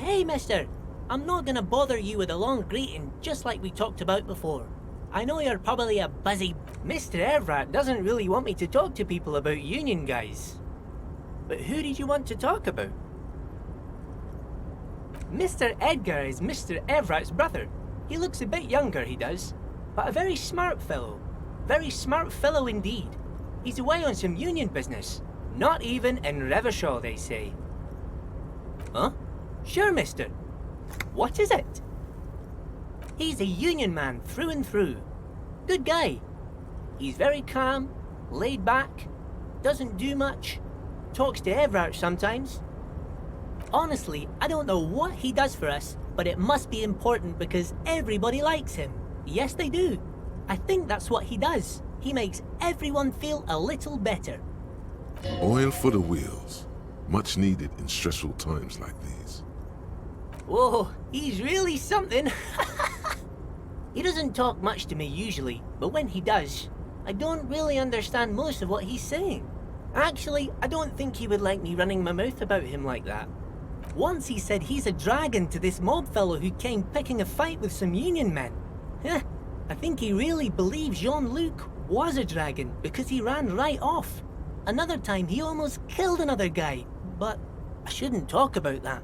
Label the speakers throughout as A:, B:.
A: Hey, mister. I'm not gonna bother you with a long greeting just like we talked about before. I know you're probably a busy... Mr. Evrat doesn't really want me to talk to people about union guys. But who did you want to talk about? Mr. Edgar is Mr. Evrat's brother. He looks a bit younger, he does. But a very smart fellow. Very smart fellow indeed. He's away on some union business. Not even in Revershaw, they say. Huh? Sure, mister. What is it? He's a union man through and through. Good guy. He's very calm, laid back, doesn't do much, talks to Everard sometimes. Honestly, I don't know what he does for us, but it must be important because everybody likes him. Yes, they do. I think that's what he does. He makes everyone feel a little better.
B: Oil for the wheels. Much needed in stressful times like these.
A: Whoa, he's really something. He doesn't talk much to me usually, but when he does, I don't really understand most of what he's saying. Actually, I don't think he would like me running my mouth about him like that. Once he said he's a dragon to this mob fellow who came picking a fight with some union men. I think he really believes Jean-Luc was a dragon because he ran right off. Another time he almost killed another guy, but I shouldn't talk about that.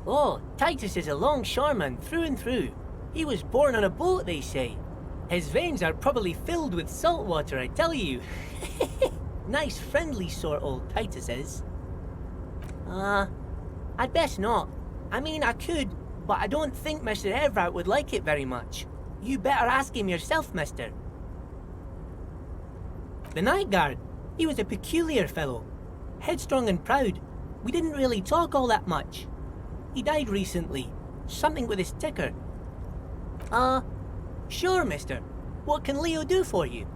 A: Oh, Titus is a longshoreman through and through. He was born on a boat, they say. His veins are probably filled with salt water, I tell you. Nice friendly sort old Titus is. I'd best not. I mean, I could, but I don't think Mr. Everard would like it very much. You better ask him yourself, mister. The night guard. He was a peculiar fellow. Headstrong and proud. We didn't really talk all that much. He died recently. Something with his ticker. Sure, mister. What can Leo do for you?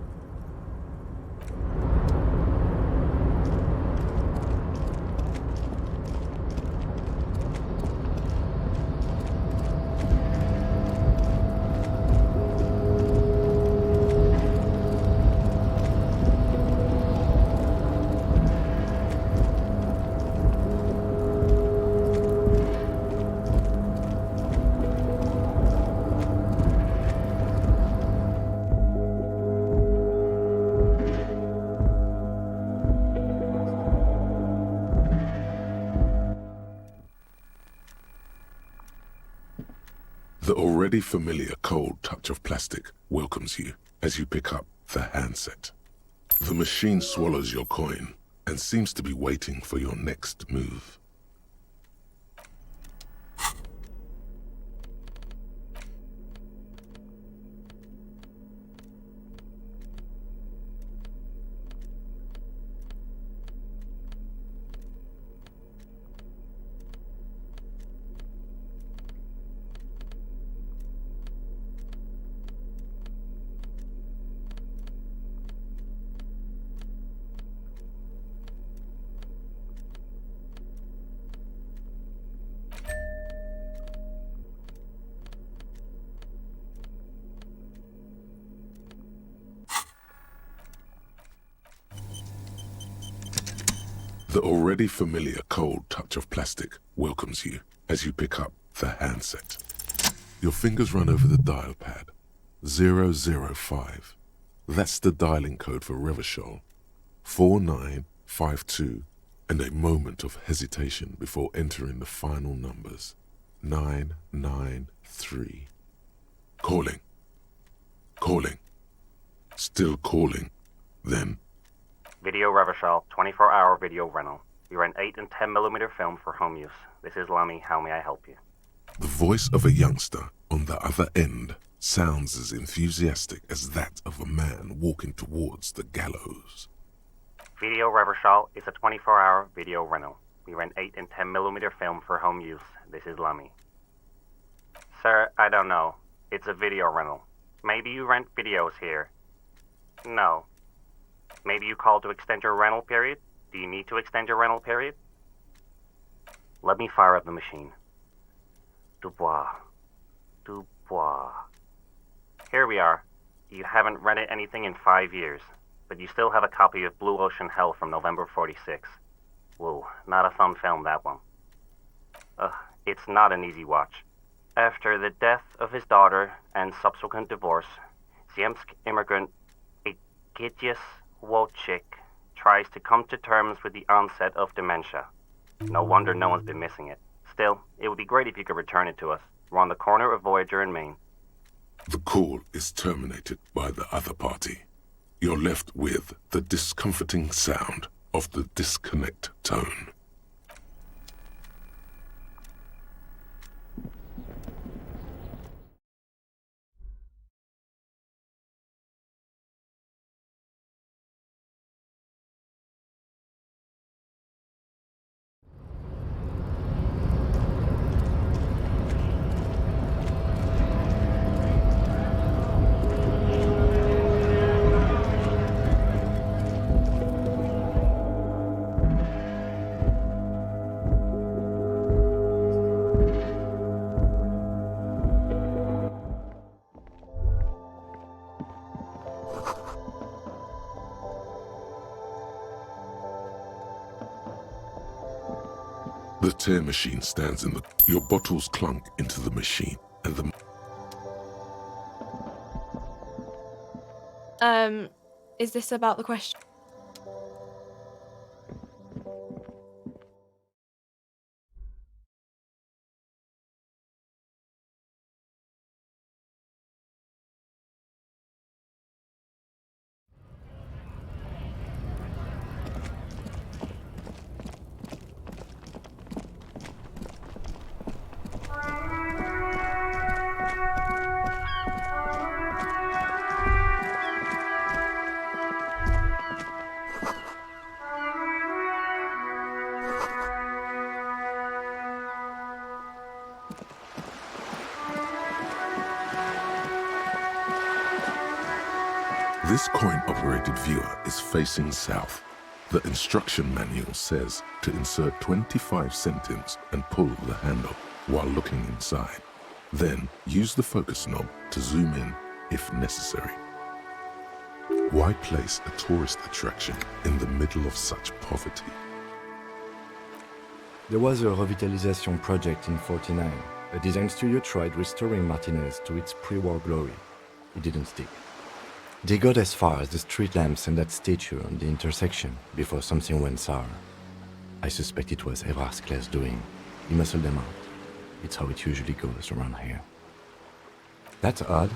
B: The already familiar cold touch of plastic welcomes you as you pick up the handset. The machine swallows your coin and seems to be waiting for your next move. The already familiar cold touch of plastic welcomes you as you pick up the handset. Your fingers run over the dial pad. 005. That's the dialing code for Revershaw. 4952, and a moment of hesitation before entering the final numbers. 993. Calling. Calling. Still calling. Then...
C: Video Revershaw, 24-hour video rental. We rent 8 and 10mm film for home use. This is Lammy. How may I help you?
B: The voice of a youngster on the other end sounds as enthusiastic as that of a man walking towards the gallows.
C: Video Revershaw is a 24-hour video rental. We rent 8 and 10mm film for home use. This is Lammy. Sir, I don't know. It's a video rental. Maybe you rent videos here. No. Maybe you called to extend your rental period? Do you need to extend your rental period? Let me fire up the machine. Dubois. Dubois. Here we are. You haven't rented anything in 5 years, but you still have a copy of Blue Ocean Hell from November '46. Whoa, not a fun film, that one. It's not an easy watch. After the death of his daughter and subsequent divorce, Ziemsk immigrant Egidius Wojcik tries to come to terms with the onset of dementia. No wonder no one's been missing it. Still, it would be great if you could return it to us. We're on the corner of Voyager and Main.
B: The call is terminated by the other party. You're left with the discomforting sound of the disconnect tone. The tear machine stands in the... Your bottles clunk into the machine, and the...
D: Is this about the question?
B: This coin-operated viewer is facing south. The instruction manual says to insert 25 centimes and pull the handle while looking inside. Then use the focus knob to zoom in if necessary. Why place a tourist attraction in the middle of such poverty?
E: There was a revitalization project in '49. A design studio tried restoring Martinez to its pre-war glory. It didn't stick. They got as far as the street lamps and that statue on the intersection before something went sour. I suspect it was Evrard's class doing. He muscled them out. It's how it usually goes around here. That's odd.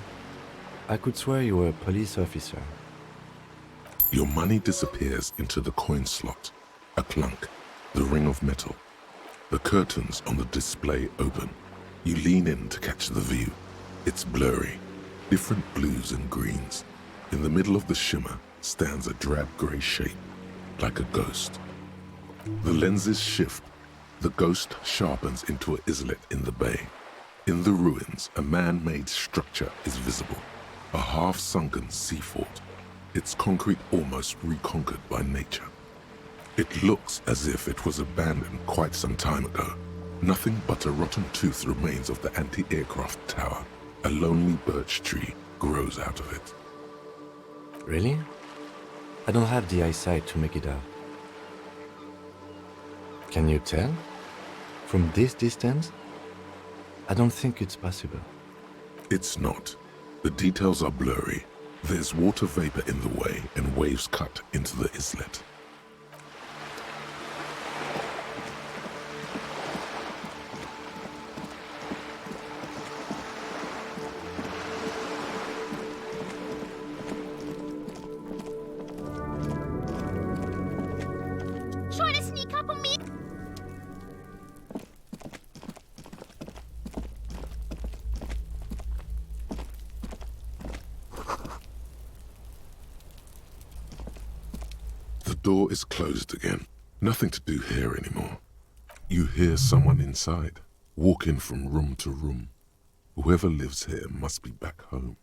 E: I could swear you were a police officer.
B: Your money disappears into the coin slot. A clunk, the ring of metal. The curtains on the display open. You lean in to catch the view. It's blurry, different blues and greens. In the middle of the shimmer stands a drab grey shape, like a ghost. The lenses shift. The ghost sharpens into an islet in the bay. In the ruins, a man-made structure is visible, a half-sunken sea fort, its concrete almost reconquered by nature. It looks as if it was abandoned quite some time ago. Nothing but a rotten tooth remains of the anti-aircraft tower. A lonely birch tree grows out of it.
E: Really? I don't have the eyesight to make it out. Can you tell? From this distance? I don't think it's possible.
B: It's not. The details are blurry. There's water vapor in the way and waves cut into the islet.
F: Trying to sneak up on me.
B: The door is closed again. Nothing to do here anymore. You hear someone inside, walking from room to room. Whoever lives here must be back home.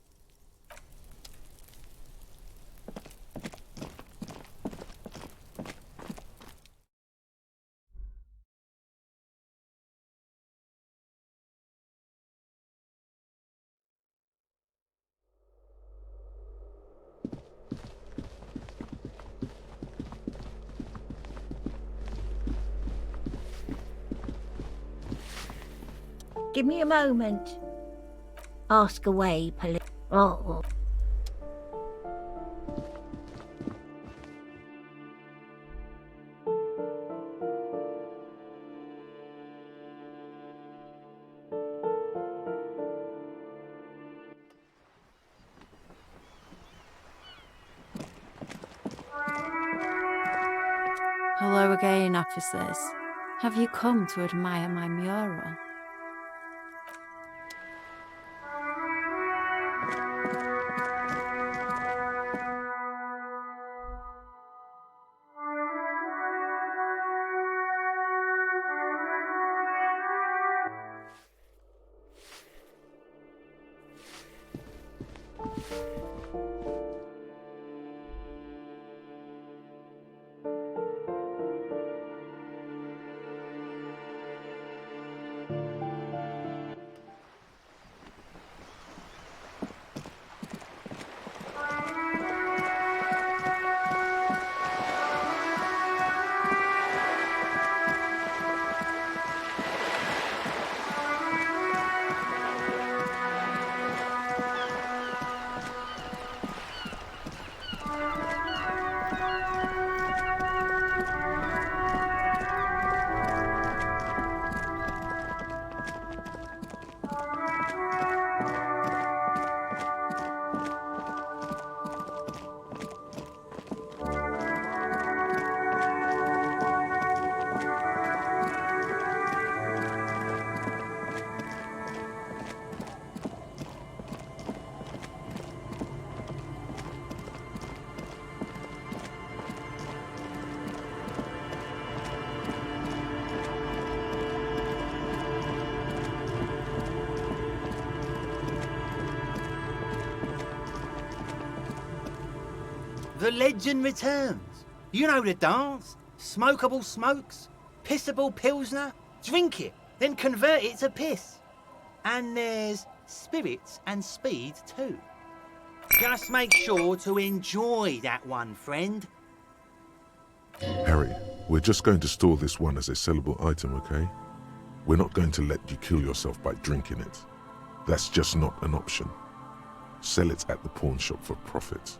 F: Give me a moment. Ask away, police. Oh.
G: Hello again, officers. Have you come to admire my mural?
H: The legend returns. You know the dance. Smokable smokes, pissable pilsner. Drink it, then convert it to piss. And there's spirits and speed too. Just make sure to enjoy that one, friend.
B: Harry, we're just going to store this one as a sellable item, okay? We're not going to let you kill yourself by drinking it. That's just not an option. Sell it at the pawn shop for profit.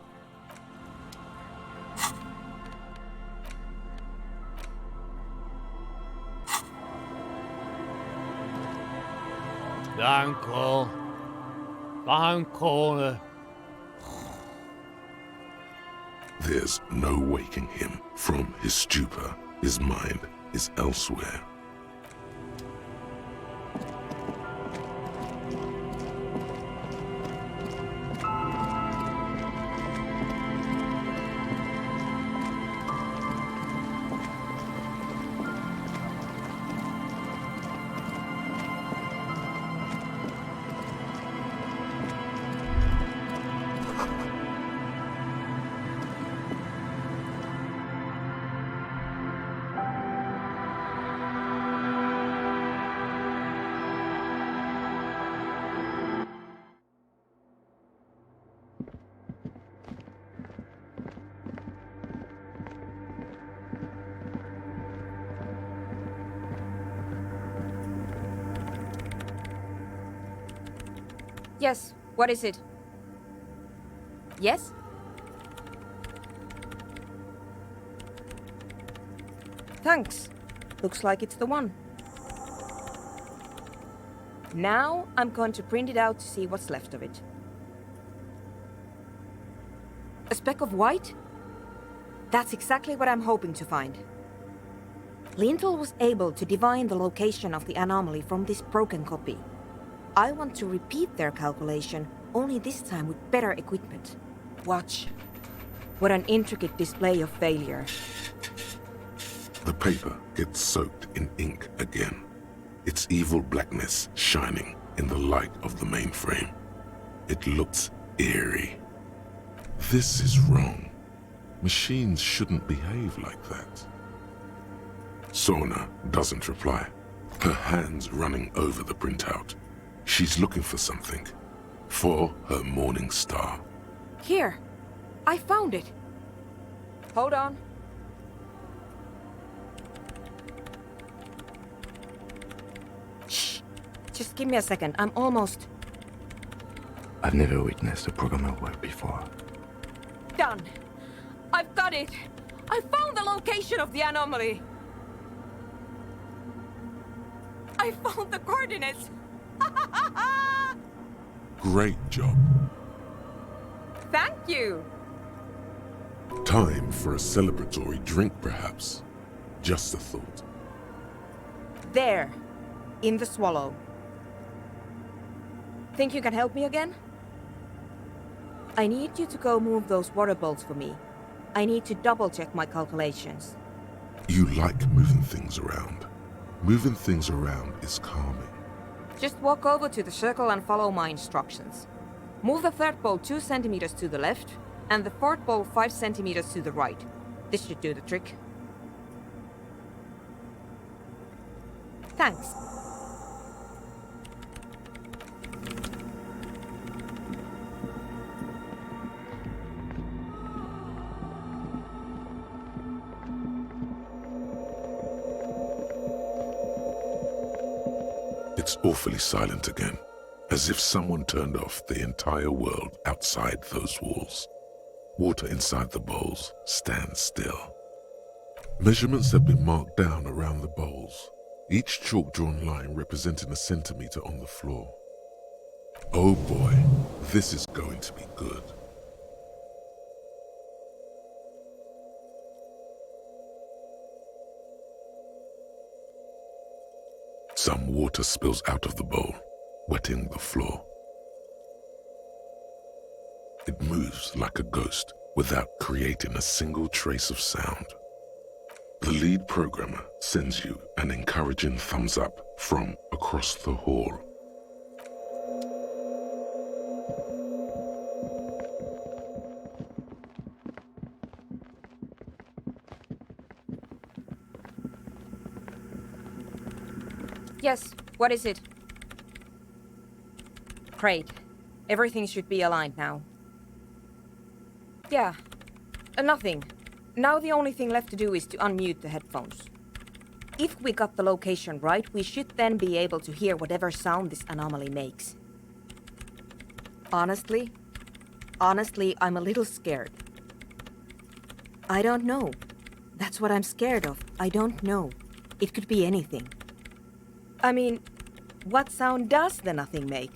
I: Uncle. Uncle.
B: There's no waking him from his stupor. His mind is elsewhere.
J: Yes, what is it? Yes? Thanks. Looks like it's the one. Now I'm going to print it out to see what's left of it. A speck of white? That's exactly what I'm hoping to find. Lintel was able to divine the location of the anomaly from this broken copy. I want to repeat their calculation, only this time with better equipment. Watch. What an intricate display of failure.
B: The paper gets soaked in ink again. Its evil blackness shining in the light of the mainframe. It looks eerie. This is wrong. Machines shouldn't behave like that. Sona doesn't reply, her hands running over the printout. She's looking for something. For her morning star.
J: Here. I found it. Hold on. Shh. Just give me a second. I'm almost
E: I've never witnessed a programmer work before.
J: done. I've got it. I found the location of the anomaly. I found the coordinates.
B: Great job.
J: Thank you.
B: Time for a celebratory drink, perhaps. Just a thought.
J: There, in the swallow. Think you can help me again? I need you to go move those water bowls for me. I need to double-check my calculations.
B: You like moving things around. Moving things around is calming.
J: Just walk over to the circle and follow my instructions. Move the third bowl 2 centimeters to the left, and the fourth bowl 5 centimeters to the right. This should do the trick. Thanks.
B: It's awfully silent again, as if someone turned off the entire world outside those walls. Water inside the bowls stands still. Measurements have been marked down around the bowls, each chalk-drawn line representing a centimeter on the floor. Oh boy, this is going to be good. Some water spills out of the bowl, wetting the floor. It moves like a ghost without creating a single trace of sound. The lead programmer sends you an encouraging thumbs up from across the hall.
J: Yes, what is it? Great. Everything should be aligned now. Yeah, nothing. Now the only thing left to do is to unmute the headphones. If we got the location right, we should then be able to hear whatever sound this anomaly makes. Honestly, I'm a little scared. I don't know. That's what I'm scared of. I don't know. It could be anything. I mean, what sound does the nothing make?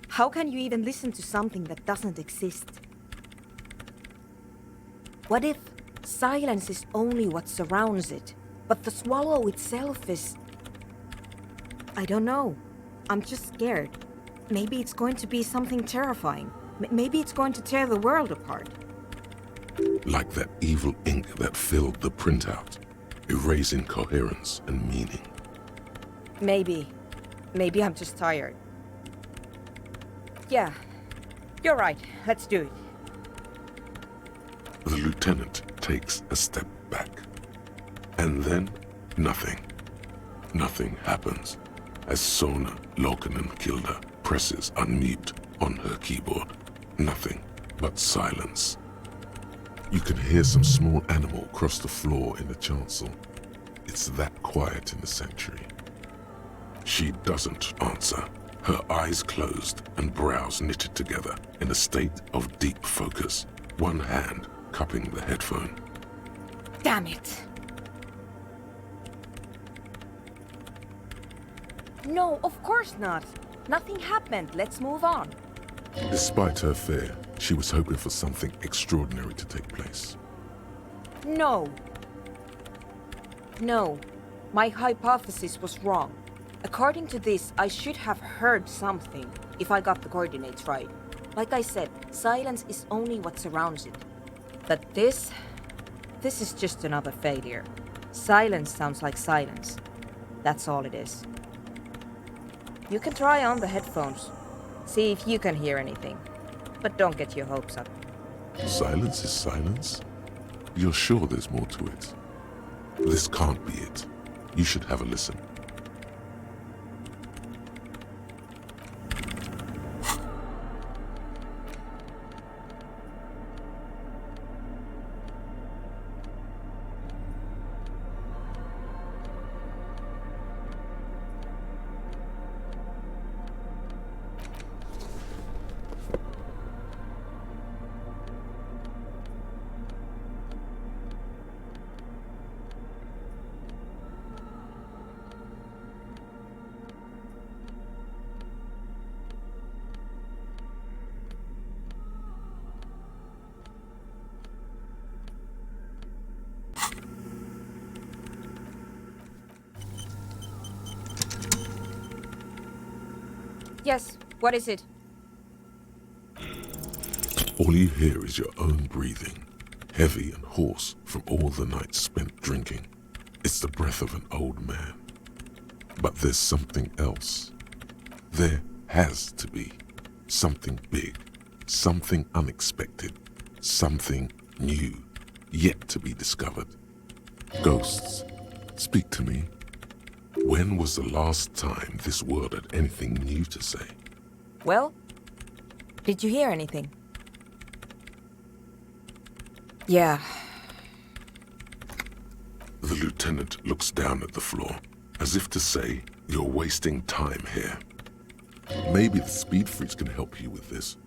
J: How can you even listen to something that doesn't exist? What if silence is only what surrounds it, but the swallow itself is... I don't know. I'm just scared. Maybe it's going to be something terrifying. Maybe it's going to tear the world apart.
B: Like that evil ink that filled the printout, erasing coherence and meaning.
J: Maybe. Maybe I'm just tired. Yeah, you're right. Let's do it.
B: The lieutenant takes a step back. And then, nothing. Nothing happens as Sona Lokanen-Kilda presses unmute on her keyboard. Nothing but silence. You can hear some small animal cross the floor in the chancel. It's that quiet in the sanctuary. She doesn't answer, her eyes closed and brows knitted together in a state of deep focus, one hand cupping the headphone.
J: Damn it! No, of course not. Nothing happened. Let's move on.
B: Despite her fear, she was hoping for something extraordinary to take place.
J: No. No. My hypothesis was wrong. According to this, I should have heard something if I got the coordinates right. Like I said, silence is only what surrounds it. But this is just another failure. Silence sounds like silence. That's all it is. You can try on the headphones. See if you can hear anything. But don't get your hopes up.
B: Silence is silence? You're sure there's more to it? This can't be it. You should have a listen.
J: Yes, what is it?
B: All you hear is your own breathing, heavy and hoarse from all the nights spent drinking. It's the breath of an old man. But there's something else. There has to be something big, something unexpected, something new, yet to be discovered. Ghosts, speak to me. When was the last time this world had anything new to say?
J: Well, did you hear anything? Yeah.
B: The lieutenant looks down at the floor, as if to say, you're wasting time here. Maybe the speed freaks can help you with this.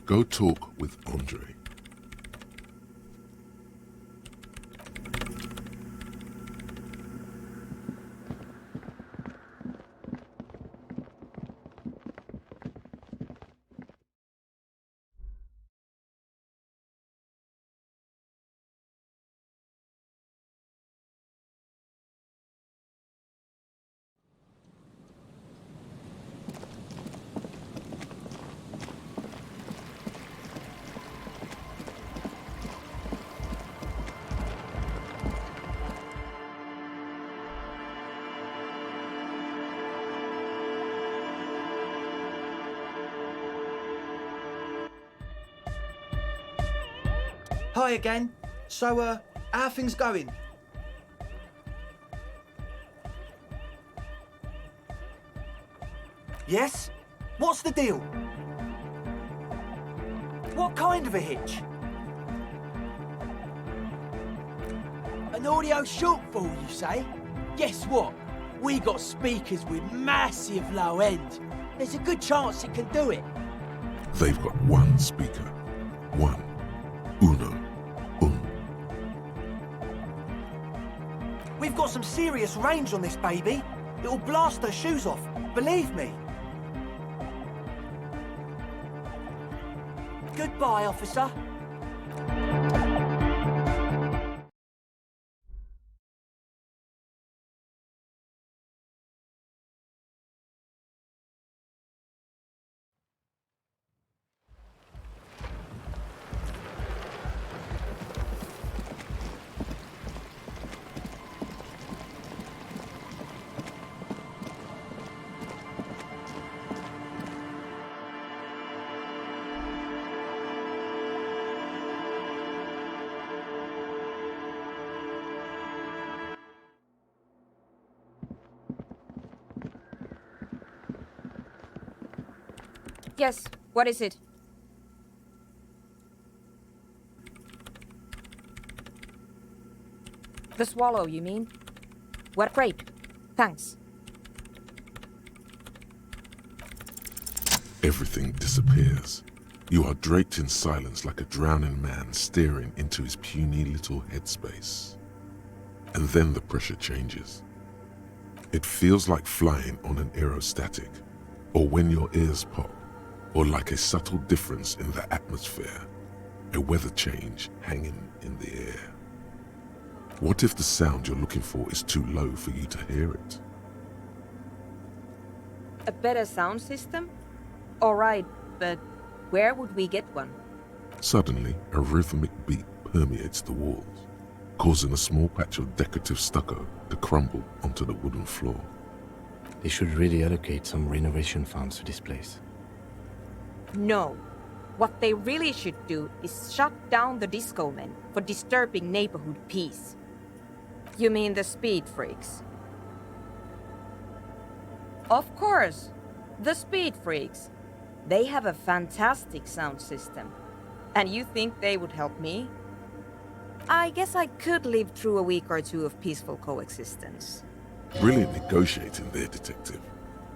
B: Go talk with Andre.
I: Hi again. So, how are things going? Yes? What's the deal? What kind of a hitch? An audio shortfall, you say? Guess what? We got speakers with massive low end. There's a good chance it can do it.
B: They've got one speaker. One. Uno.
I: We've got some serious range on this baby. It'll blast her shoes off, believe me. Goodbye, officer.
J: Yes, what is it? The swallow, you mean? What? Great. Thanks.
B: Everything disappears. You are draped in silence like a drowning man staring into his puny little headspace. And then the pressure changes. It feels like flying on an aerostatic, or when your ears pop, or like a subtle difference in the atmosphere, a weather change hanging in the air. What if the sound you're looking for is too low for you to hear it?
J: A better sound system? Alright, but where would we get one?
B: Suddenly, a rhythmic beat permeates the walls, causing a small patch of decorative stucco to crumble onto the wooden floor.
E: They should really allocate some renovation funds to this place.
J: No. What they really should do is shut down the disco men for disturbing neighborhood peace. You mean the speed freaks? Of course, the speed freaks. They have a fantastic sound system. And you think they would help me? I guess I could live through a week or two of peaceful coexistence.
B: Brilliant negotiating there, detective,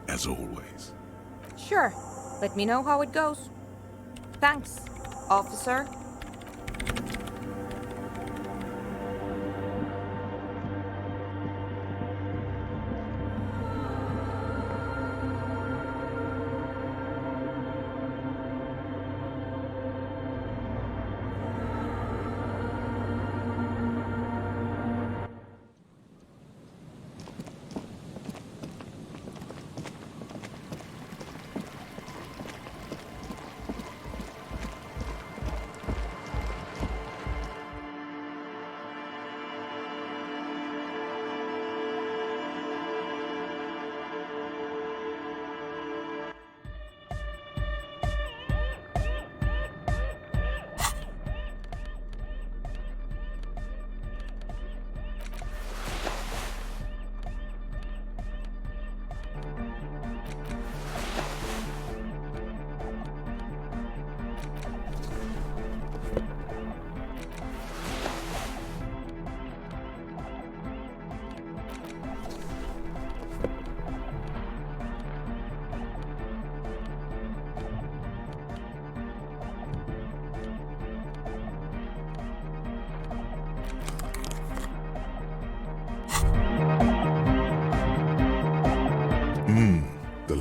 B: as always.
J: Sure. Let me know how it goes. Thanks, officer.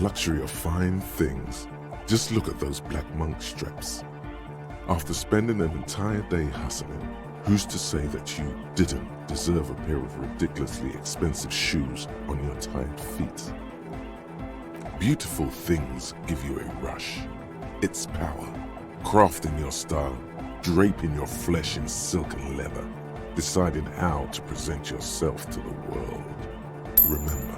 B: luxury of fine things. Just look at those black monk straps. After spending an entire day hustling, who's to say that you didn't deserve a pair of ridiculously expensive shoes on your tired feet? Beautiful things give you a rush. It's power, crafting your style, draping your flesh in silk and leather, deciding how to present yourself to the world. Remember,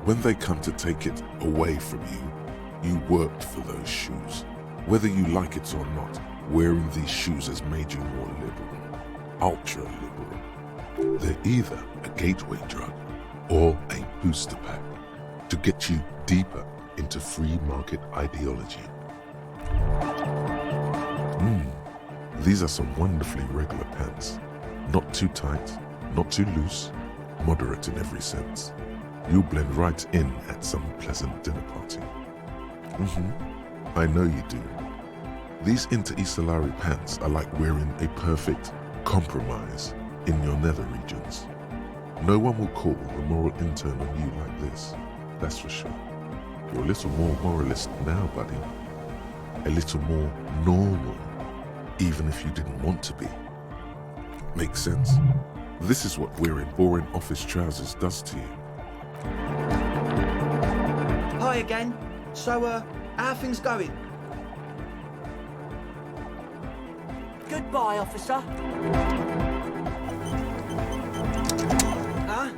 B: when they come to take it away from you, you worked for those shoes. Whether you like it or not, wearing these shoes has made you more liberal, ultra-liberal. They're either a gateway drug or a booster pack to get you deeper into free market ideology. These are some wonderfully regular pants. Not too tight, not too loose, moderate in every sense. You'll blend right in at some pleasant dinner party. I know you do. These Inter-Isolari pants are like wearing a perfect compromise in your nether regions. No one will call the moral intern on you like this, that's for sure. You're a little more moralist now, buddy. A little more normal, even if you didn't want to be. Makes sense? This is what wearing boring office trousers does to you.
I: Hi again. So, how are things going? Goodbye, officer. Huh?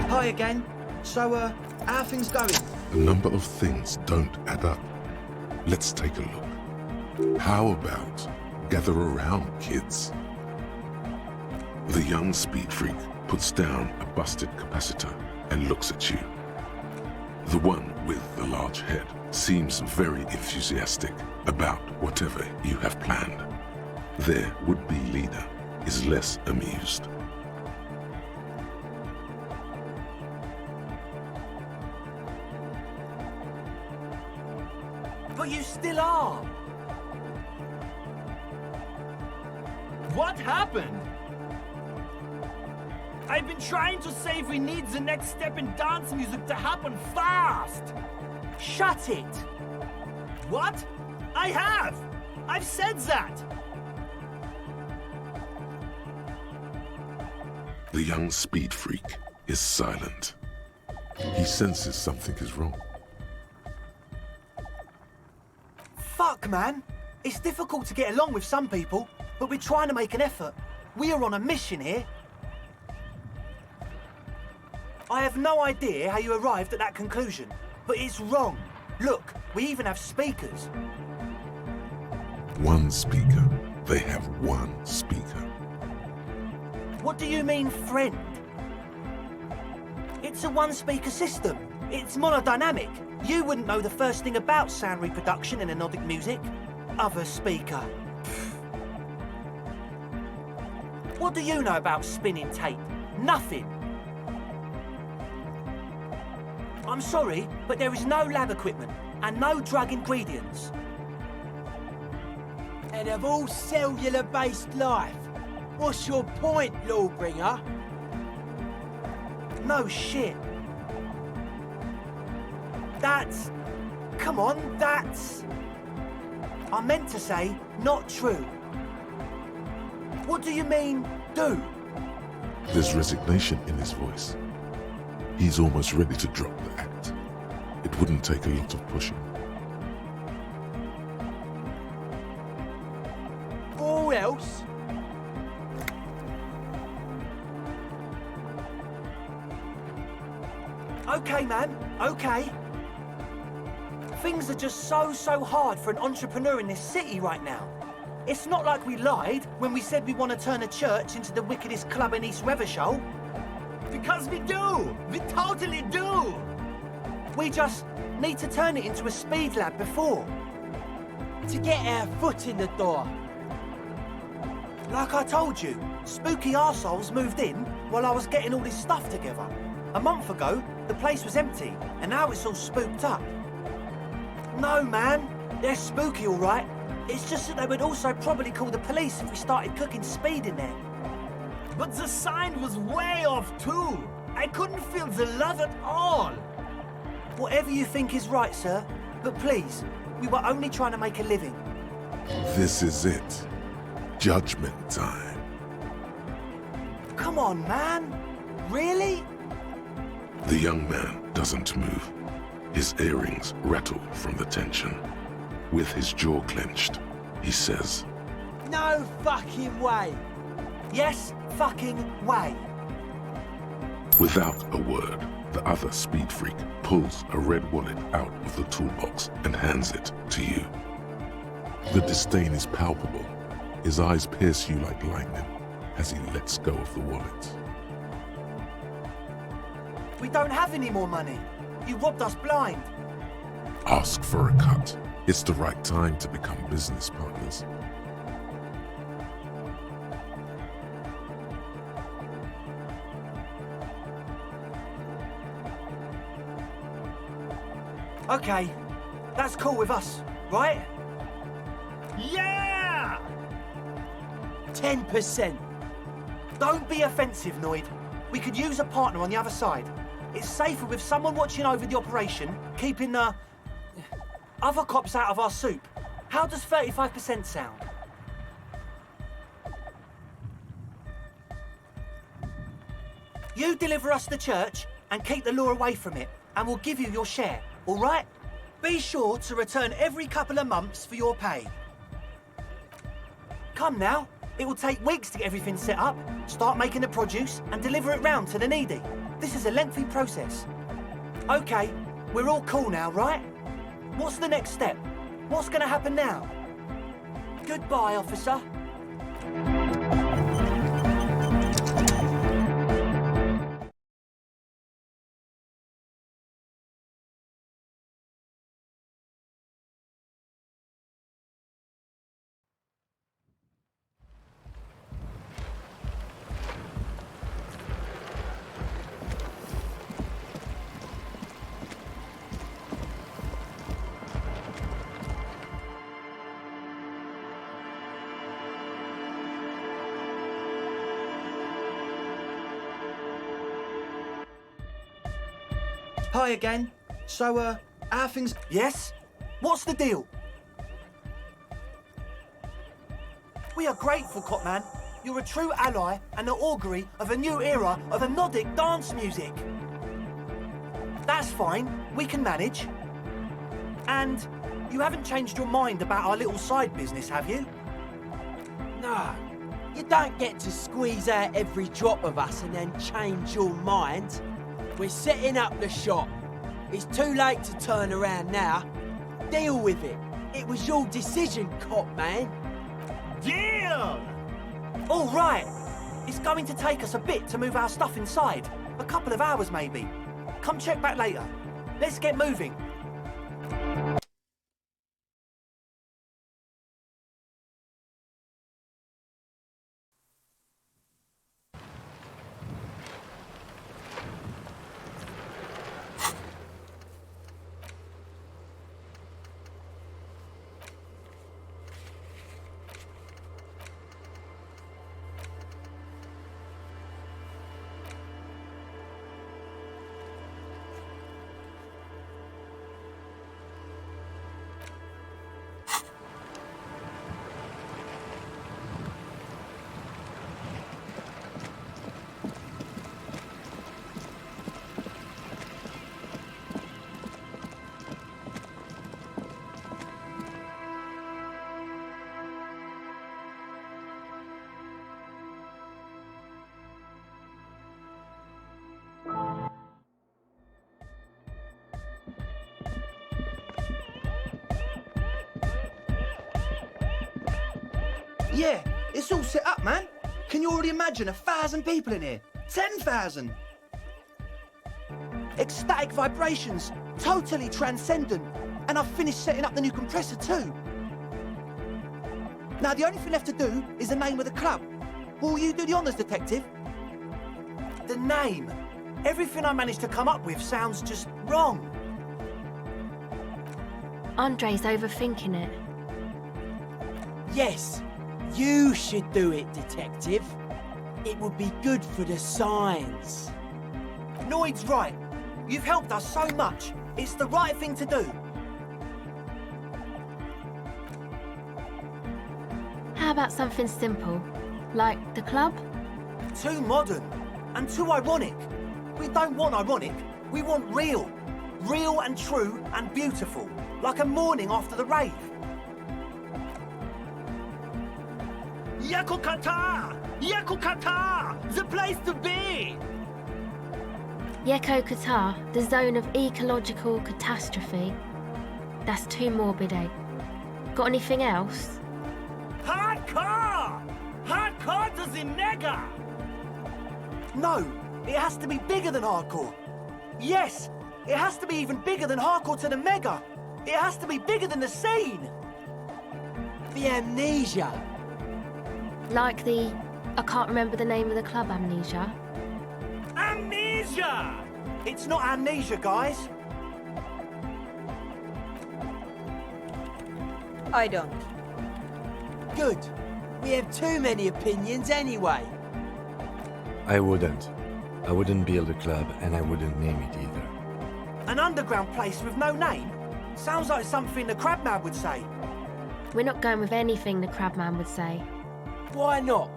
I: Hi again. So, how are things going?
B: A number of things don't add up. Let's take a look. How about gather around, kids? The young speed freak puts down a busted capacitor and looks at you. The one with the large head seems very enthusiastic about whatever you have planned. Their would-be leader is less amused.
I: But you still are.
K: What happened? I've been trying to say we need the next step in dance music to happen fast.
I: Shut it.
K: What? I have. I've said that.
B: The young speed freak is silent. He senses something is wrong.
I: Fuck, man. It's difficult to get along with some people, but we're trying to make an effort. We are on a mission here. I have no idea how you arrived at that conclusion, but it's wrong. Look, we even have speakers.
B: One speaker. They have one speaker.
I: What do you mean, friend? It's a one-speaker system. It's monodynamic. You wouldn't know the first thing about sound reproduction in anodic music. Other speaker. What do you know about spinning tape? Nothing. I'm sorry, but there is no lab equipment and no drug ingredients.
L: And of all cellular-based life, what's your point, Lawbringer?
I: No shit. That's... Come on, that's... I meant to say, not true. What do you mean, do?
B: There's resignation in his voice. He's almost ready to drop the act. It wouldn't take a lot of pushing.
L: Or else?
I: Okay, man, okay. Things are just so hard for an entrepreneur in this city right now. It's not like we lied when we said we want to turn a church into the wickedest club in East Revershoal.
K: Because we do! We totally do!
I: We just need to turn it into a speed lab before.
L: To get our foot in the door.
I: Like I told you, spooky arseholes moved in while I was getting all this stuff together. A month ago, the place was empty, and now it's all spooked up. No, man, they're spooky all right. It's just that they would also probably call the police if we started cooking speed in there.
K: But the sign was way off too. I couldn't feel the love at all.
I: Whatever you think is right, sir. But please, we were only trying to make a living.
B: This is it. Judgment time.
I: Come on, man. Really?
B: The young man doesn't move. His earrings rattle from the tension. With his jaw clenched, he says,
L: No fucking way.
I: Yes, fucking way.
B: Without a word, the other speed freak pulls a red wallet out of the toolbox and hands it to you. The disdain is palpable. His eyes pierce you like lightning as he lets go of the wallet.
I: We don't have any more money. You robbed us blind.
B: Ask for a cut. It's the right time to become business partners.
I: Okay, that's cool with us, right?
K: Yeah!
L: 10%.
I: Don't be offensive, Noid. We could use a partner on the other side. It's safer with someone watching over the operation, keeping the other cops out of our soup. How does 35% sound? You deliver us the church and keep the law away from it, and we'll give you your share, all right? Be sure to return every couple of months for your pay. Come now. It will take weeks to get everything set up, start making the produce, and deliver it round to the needy. This is a lengthy process. Okay, we're all cool now, right? What's the next step? What's gonna happen now? Goodbye, officer. Hi again. So, how things... Yes? What's the deal? We are grateful, Copman. You're a true ally and the augury of a new era of anodic dance music. That's fine. We can manage. And you haven't changed your mind about our little side business, have you?
L: No. You don't get to squeeze out every drop of us and then change your mind. We're setting up the shop. It's too late to turn around now. Deal with it. It was your decision, cop man.
K: Deal!
I: All right. It's going to take us a bit to move our stuff inside. A couple of hours, maybe. Come check back later. Let's get moving.
M: Yeah, it's all set up, man. Can you already imagine 1,000 people in here? 10,000! Ecstatic vibrations, totally transcendent. And I've finished setting up the new compressor too. Now the only thing left to do is the name of the club. Will you do the honours, detective?
I: The name? Everything I managed to come up with sounds just wrong.
N: Andre's overthinking it.
L: Yes, you should do it, detective. It would be good for the signs.
I: Noid's right. You've helped us so much. It's the right thing to do.
N: How about something simple? Like the club?
I: Too modern and too ironic. We don't want ironic. We want real. Real and true and beautiful. Like a morning after the rave.
K: Yakukata! Yakukata! The place to be!
N: Yeko Qatar, the zone of ecological catastrophe. That's too morbid, eh? Got anything else?
K: Hardcore! Hardcore to the mega!
I: No, it has to be bigger than hardcore. Yes, it has to be even bigger than hardcore to the mega. It has to be bigger than the scene.
L: The amnesia.
N: Like the... I can't remember the name of the club, Amnesia.
K: Amnesia!
I: It's not amnesia, guys.
J: I don't.
L: Good. We have too many opinions anyway.
E: I wouldn't. I wouldn't build a club, and I wouldn't name it either.
I: An underground place with no name? Sounds like something the Crabman would say.
N: We're not going with anything the Crabman would say.
L: Why not?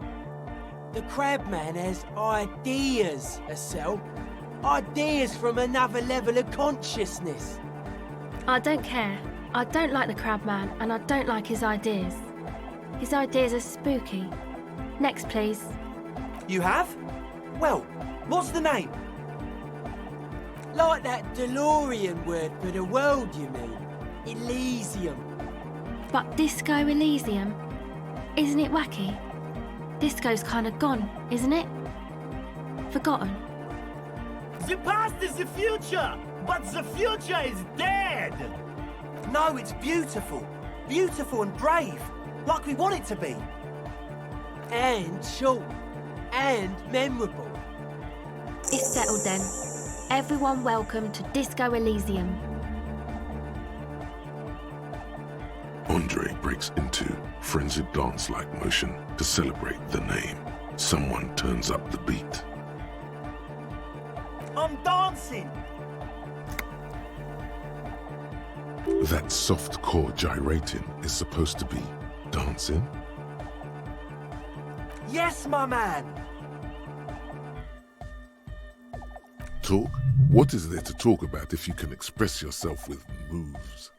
L: The Crabman has ideas, Estelle. Ideas from another level of consciousness.
N: I don't care. I don't like the Crabman, and I don't like his ideas. His ideas are spooky. Next, please.
I: You have? Well, what's the name?
L: Like that DeLorean word for the world, you mean? Elysium.
N: But Disco Elysium? Isn't it wacky? Disco's kind of gone, isn't it? Forgotten.
K: The past is the future, but the future is dead!
I: No, it's beautiful. Beautiful and brave. Like we want it to be.
L: And short. And memorable.
N: It's settled then. Everyone welcome to Disco Elysium.
B: Andre breaks into frenzied dance-like motion to celebrate the name. Someone turns up the beat.
I: I'm dancing!
B: That soft core gyrating is supposed to be dancing?
I: Yes, my man!
B: Talk? What is there to talk about if you can express yourself with moves?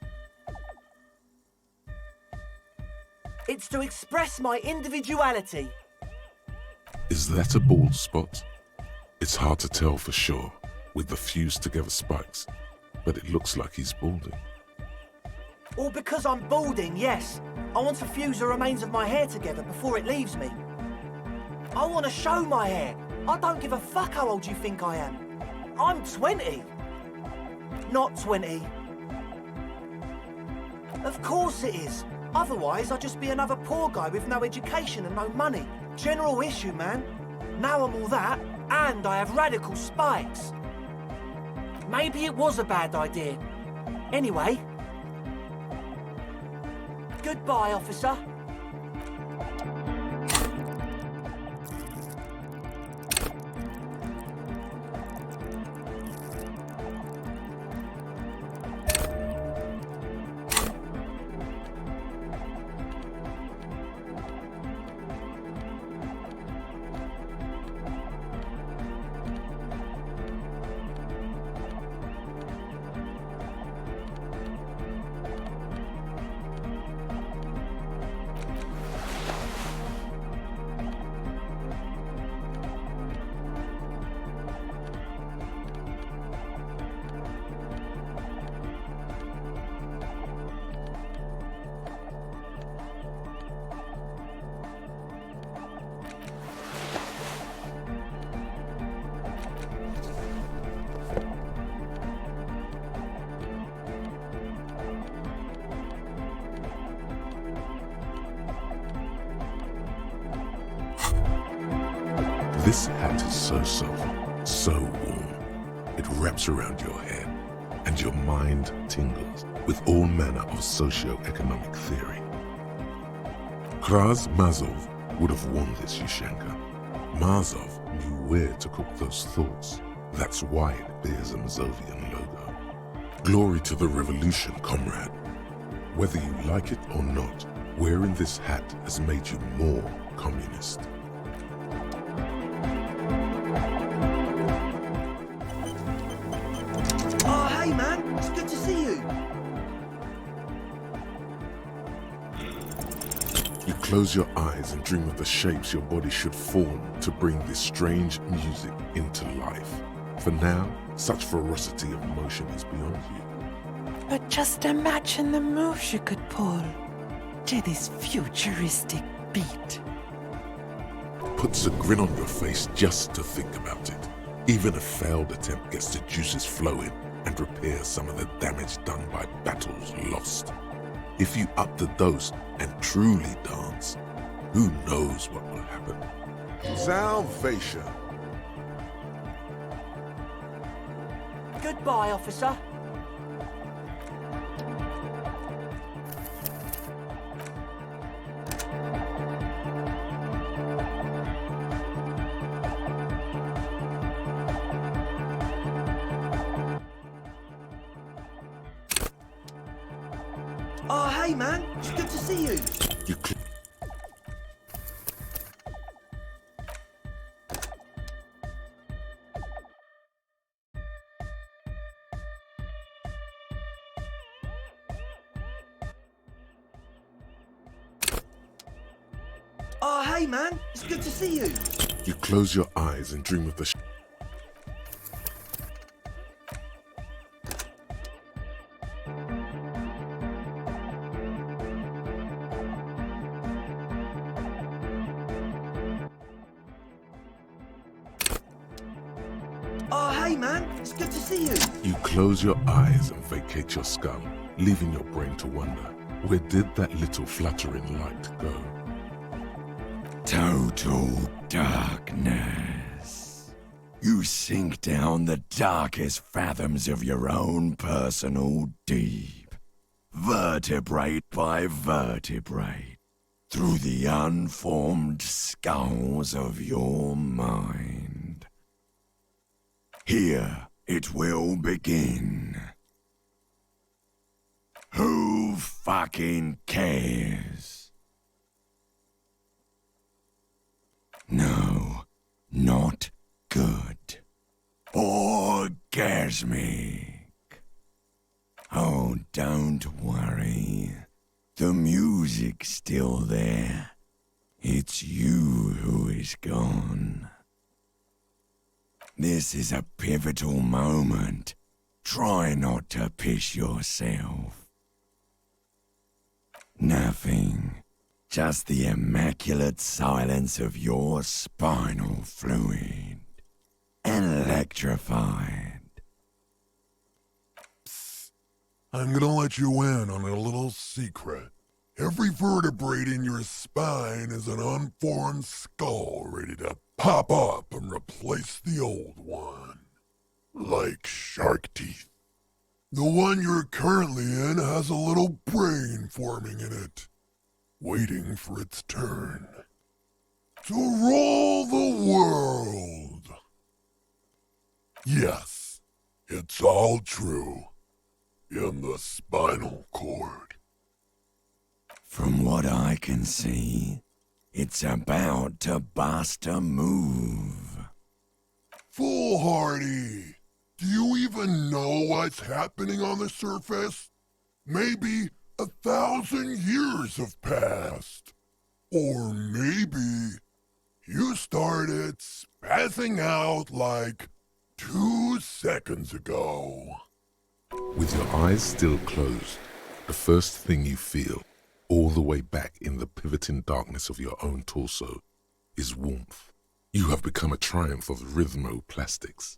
I: It's to express my individuality.
B: Is that a bald spot? It's hard to tell for sure with the fused together spikes, but it looks like he's balding.
I: Or because I'm balding, yes. I want to fuse the remains of my hair together before it leaves me. I want to show my hair. I don't give a fuck how old you think I am. I'm 20. Not 20. Of course it is. Otherwise, I'd just be another poor guy with no education and no money. General issue, man. Now I'm all that, and I have radical spikes. Maybe it was a bad idea. Anyway. Goodbye, officer.
B: This hat is so soft, so warm. It wraps around your head, and your mind tingles with all manner of socio-economic theory. Kraz Mazov would have worn this Yushenka. Mazov knew where to cook those thoughts, That's why it bears a Mazovian logo. Glory to the revolution, comrade. Whether you like it or not, wearing this hat has made you more communist.
M: Oh, hey man, it's good to see you.
B: You close your eyes and dream of the shapes your body should form to bring this strange music into life. For now, such ferocity of motion is beyond you.
O: But just imagine the moves you could pull to this futuristic beat.
B: Puts a grin on your face just to think about it. Even a failed attempt gets the juices flowing and repairs some of the damage done by battles lost. If you up the dose and truly dance, who knows what will happen? Salvation.
I: Goodbye, officer.
M: Oh, hey man, it's good to see you.
B: You
M: Oh, hey man, it's good to see you.
B: You close your eyes and dream of the
M: Oh, hey man, it's good to see you.
B: You close your eyes and vacate your skull, leaving your brain to wonder, where did that little fluttering light go?
P: Total darkness. You sink down the darkest fathoms of your own personal deep, vertebrate by vertebrate, through the unformed skulls of your mind. Here it will begin. Who fucking cares? No, not good. Orgasmic. Oh, don't worry. The music's still there. It's you who is gone. This is a pivotal moment. Try not to piss yourself. Nothing. Just the immaculate silence of your spinal fluid. Electrified.
Q: I'm gonna let you in on a little secret. Every vertebrae in your spine is an unformed skull ready to pop up and replace the old one. Like shark teeth. The one you're currently in has a little brain forming in it, waiting for its turn to rule the world. Yes, it's all true. In the spinal cord.
P: From what I can see, it's about to bust a move.
Q: Foolhardy! Do you even know what's happening on the surface? Maybe 1,000 years have passed. Or maybe you started spazzing out like 2 seconds ago.
B: With your eyes still closed, the first thing you feel, all the way back in the pivoting darkness of your own torso, is warmth. You have become a triumph of rhythmoplastics,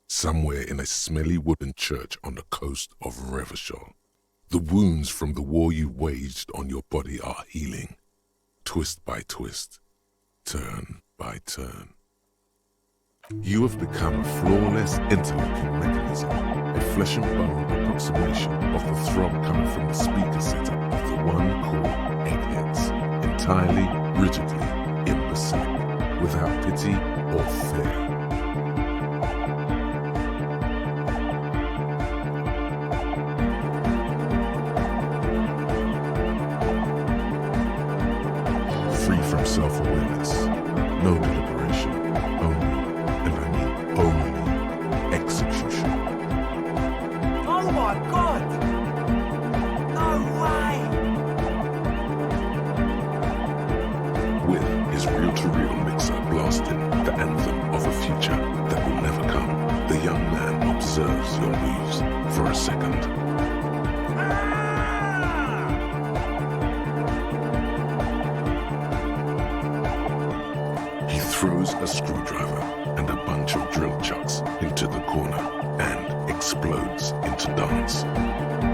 B: somewhere in a smelly wooden church on the coast of Revachol. The wounds from the war you waged on your body are healing, twist by twist, turn by turn. You have become a flawless interlocking mechanism, a flesh and bone approximation of the throb coming from the speaker setup of the one called Eggheads, entirely, rigidly, imbecilic, without pity or fear. observes your moves for a second. He throws a screwdriver and a bunch of drill chucks into the corner and explodes into dance.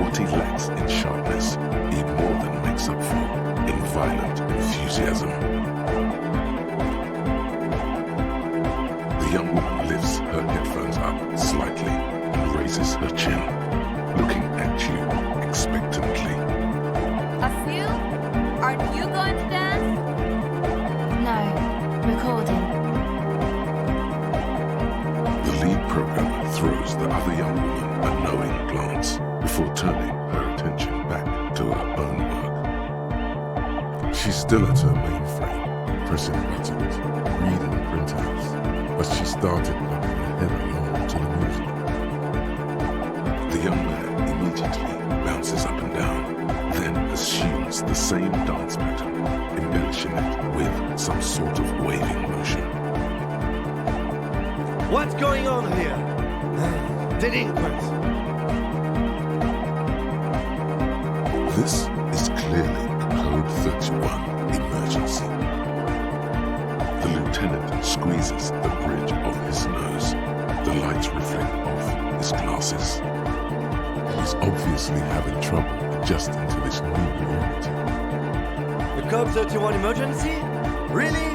B: What he lacks in sharpness, he more than makes up for in violent enthusiasm. The young woman lifts her headphones up slightly and raises her chin, looking at you expectantly.
R: Asil, aren't you going to dance?
N: No, recording.
B: The lead programmer throws the other young woman a knowing glance before turning her attention back to her own work. She's still at her mainframe, pressing buttons, reading printouts, but she started nodding her head along to the music. The young man immediately bounces up and down, then assumes the same dance pattern, embellishing it with some sort of waving motion.
I: What's going on here? Delinquents.
B: This is clearly a Code 31 emergency. The lieutenant squeezes the bridge of his nose. The lights reflect off his glasses. He's obviously having trouble adjusting to this new reality.
I: The Code 31 emergency? Really?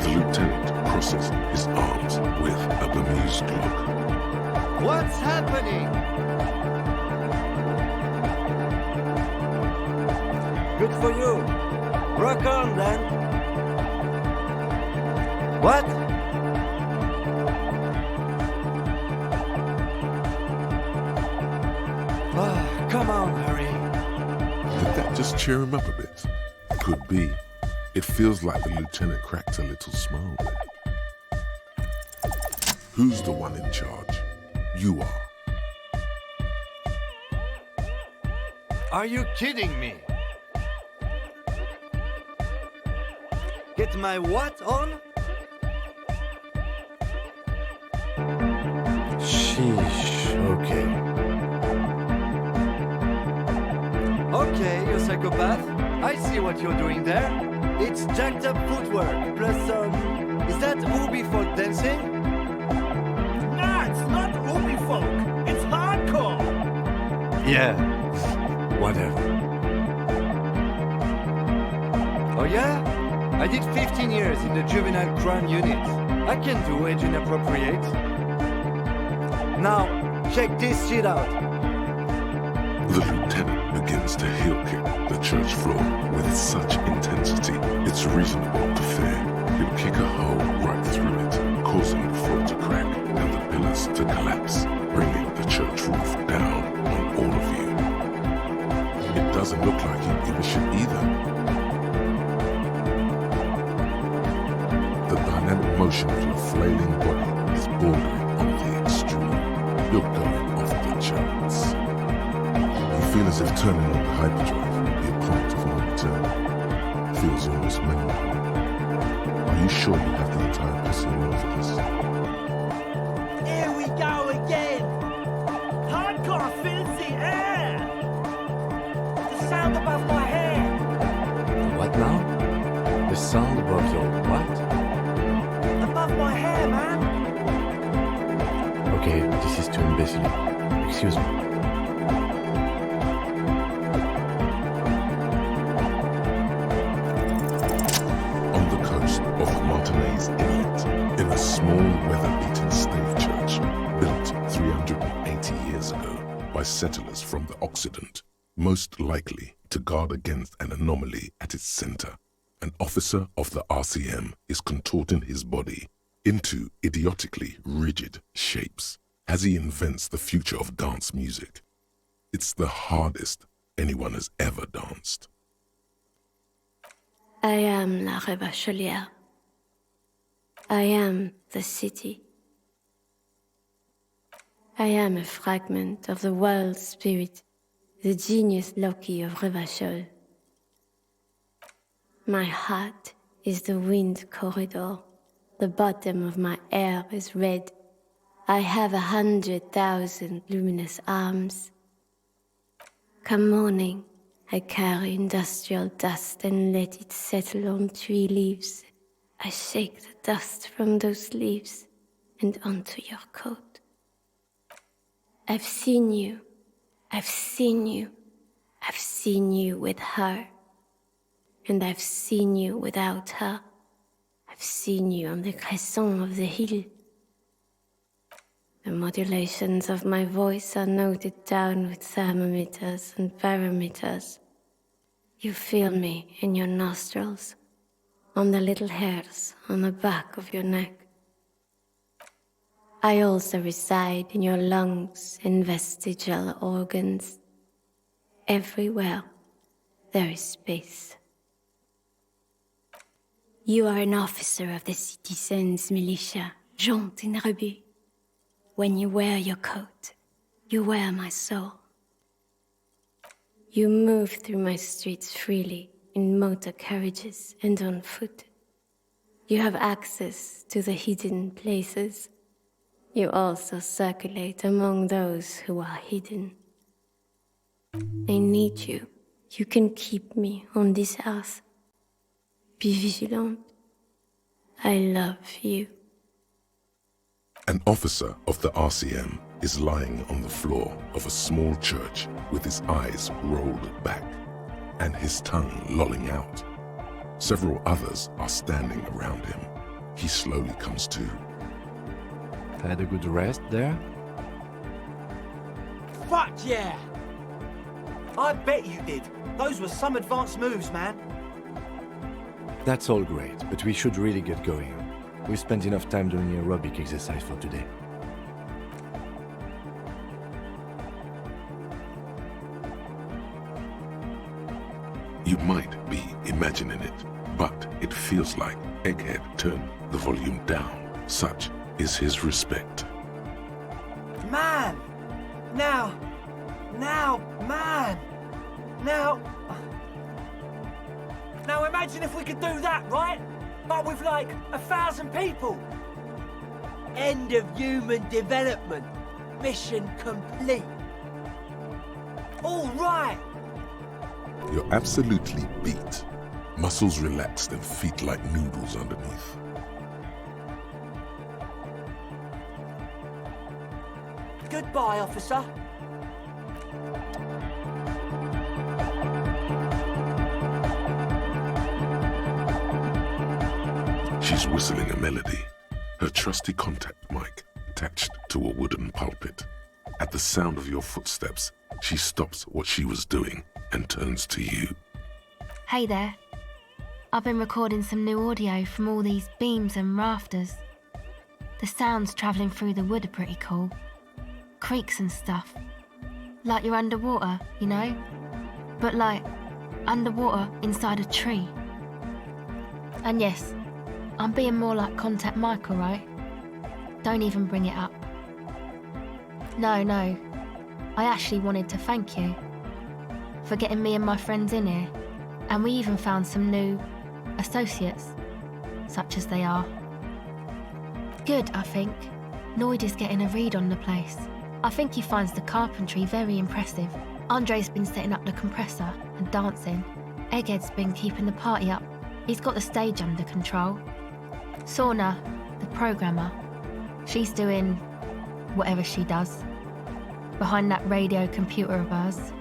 B: The lieutenant crosses his arms with a bemused look.
I: What's happening? Good for you. Rock on, then. What? Oh, come on, hurry.
B: Did that just cheer him up a bit? Could be. It feels like the lieutenant cracked a little smile. Who's the one in charge? You are.
I: Are you kidding me? Get my what on?
E: Sheesh, okay.
I: Okay, you psychopath. I see what you're doing there. It's jacked up footwork, plus is that Ubi folk dancing?
K: Nah, it's not Ubi folk. It's hardcore.
E: Yeah, whatever.
I: Oh yeah? I did 15 years in the juvenile crime unit. I can do age inappropriate. Now, check this shit out.
B: The lieutenant begins to heel kick the church floor with such intensity, it's reasonable to fear he'll kick a hole right through it, causing the floor to crack and the pillars to collapse, bringing the church roof down on all of you. It doesn't look like he gives a shit either. The dynamic motion of your flailing body is bordering on the extreme. You're going off the charts. You feel as if turning on the hyperdrive would be a point of no return. Feels almost memorable. Are you sure you have the entire pussy all over this?
K: Here we go again. Hardcore fills the air. The sound above my head.
E: What now? The sound above your what?
K: Above my hair, man.
E: Okay, this is too imbecile. Excuse me.
B: On the coast of Martinez Inlet, in a small weather-beaten stave church built 380 years ago by settlers from the Occident, most likely to guard against an anomaly at its center, an officer of the RCM is contorting his body into idiotically rigid shapes as he invents the future of dance music. It's the hardest anyone has ever danced.
N: I am la Rebachelière. I am the city. I am a fragment of the world spirit, the genius Loki of Revachol. My heart is the wind corridor,
S: The bottom of my hair is red. I have 100,000 luminous arms. Come morning, I carry industrial dust and let it settle on tree leaves. I shake the dust from those leaves and onto your coat. I've seen you. I've seen you. I've seen you with her. And I've seen you without her. I've seen you on the crescent of the hill. The modulations of my voice are noted down with thermometers and barometers. You feel me in your nostrils, on the little hairs on the back of your neck. I also reside in your lungs and vestigial organs. Everywhere there is space. You are an officer of the citizens' militia, jaunt in rebut. When you wear your coat, you wear my soul. You move through my streets freely, in motor carriages and on foot. You have access to the hidden places. You also circulate among those who are hidden. I need you. You can keep me on this earth. Be vigilant. I love you.
B: An officer of the RCM is lying on the floor of a small church with his eyes rolled back and his tongue lolling out. Several others are standing around him. He slowly comes to.
E: Had a good rest there?
I: Fuck yeah! I bet you did. Those were some advanced moves, man.
E: That's all great, but we should really get going. We spent enough time doing aerobic exercise for today.
B: You might be imagining it, but it feels like Egghead turned the volume down. Such is his respect.
I: Man! Now, man! Now imagine if we could do that, right? But with like 1,000 people.
L: End of human development. Mission complete.
I: All right.
B: You're absolutely beat. Muscles relaxed and feet like noodles underneath.
I: Goodbye, officer.
B: She's whistling a melody, her trusty contact mic attached to a wooden pulpit. At the sound of your footsteps, she stops what she was doing and turns to you.
N: Hey there. I've been recording some new audio from all these beams and rafters. The sounds travelling through the wood are pretty cool. Creaks and stuff. Like you're underwater, you know? But like, underwater inside a tree. And yes, I'm being more like Contact Michael, right? Don't even bring it up. No, I actually wanted to thank you for getting me and my friends in here. And we even found some new associates, such as they are. Good, I think. Noid is getting a read on the place. I think he finds the carpentry very impressive. Andre's been setting up the compressor and dancing. Egghead's been keeping the party up. He's got the stage under control. Sorna, the programmer, she's doing whatever she does behind that radio computer of hers.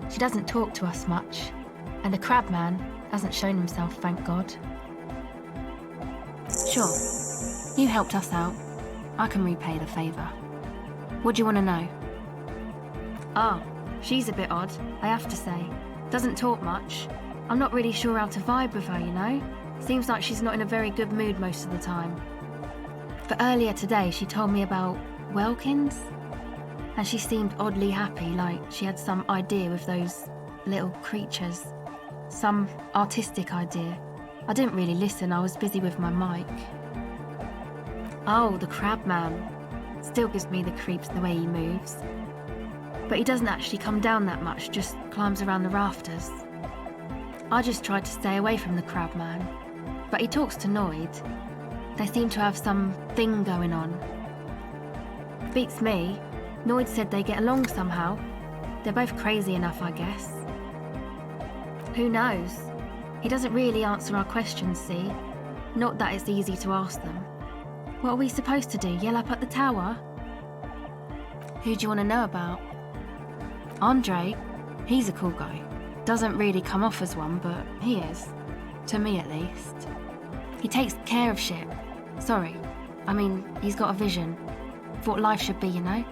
N: She doesn't talk to us much, and the Crabman hasn't shown himself, thank God. Sure, you helped us out. I can repay the favour. What do you want to know? Oh, she's a bit odd, I have to say. Doesn't talk much. I'm not really sure how to vibe with her, you know? Seems like she's not in a very good mood most of the time. But earlier today, she told me about Welkins, and she seemed oddly happy, like she had some idea with those little creatures. Some artistic idea. I didn't really listen, I was busy with my mic. Oh, the Crabman. Still gives me the creeps the way he moves. But he doesn't actually come down that much, just climbs around the rafters. I just tried to stay away from the Crabman, but he talks to Noid. They seem to have some thing going on. Beats me. Noid said they get along somehow. They're both crazy enough, I guess. Who knows? He doesn't really answer our questions, see? Not that it's easy to ask them. What are we supposed to do, yell up at the tower? Who do you want to know about? Andre. He's a cool guy. Doesn't really come off as one, but he is. To me, at least. He takes care of shit. Sorry. I mean, he's got a vision. Of what life should be, you know?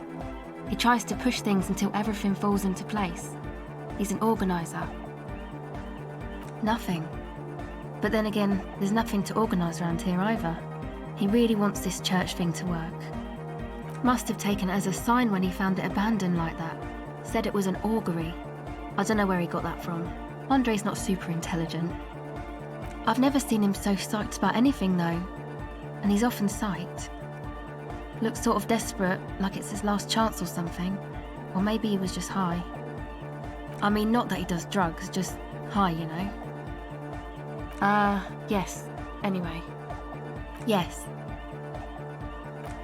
N: He tries to push things until everything falls into place. He's an organiser. Nothing. But then again, there's nothing to organise around here either. He really wants this church thing to work. Must have taken it as a sign when he found it abandoned like that. Said it was an augury. I don't know where he got that from. Andre's not super intelligent. I've never seen him so psyched about anything though. And he's often psyched. Looks sort of desperate, like it's his last chance or something. Or maybe he was just high. I mean, not that he does drugs, just high, you know. Yes. Anyway. Yes.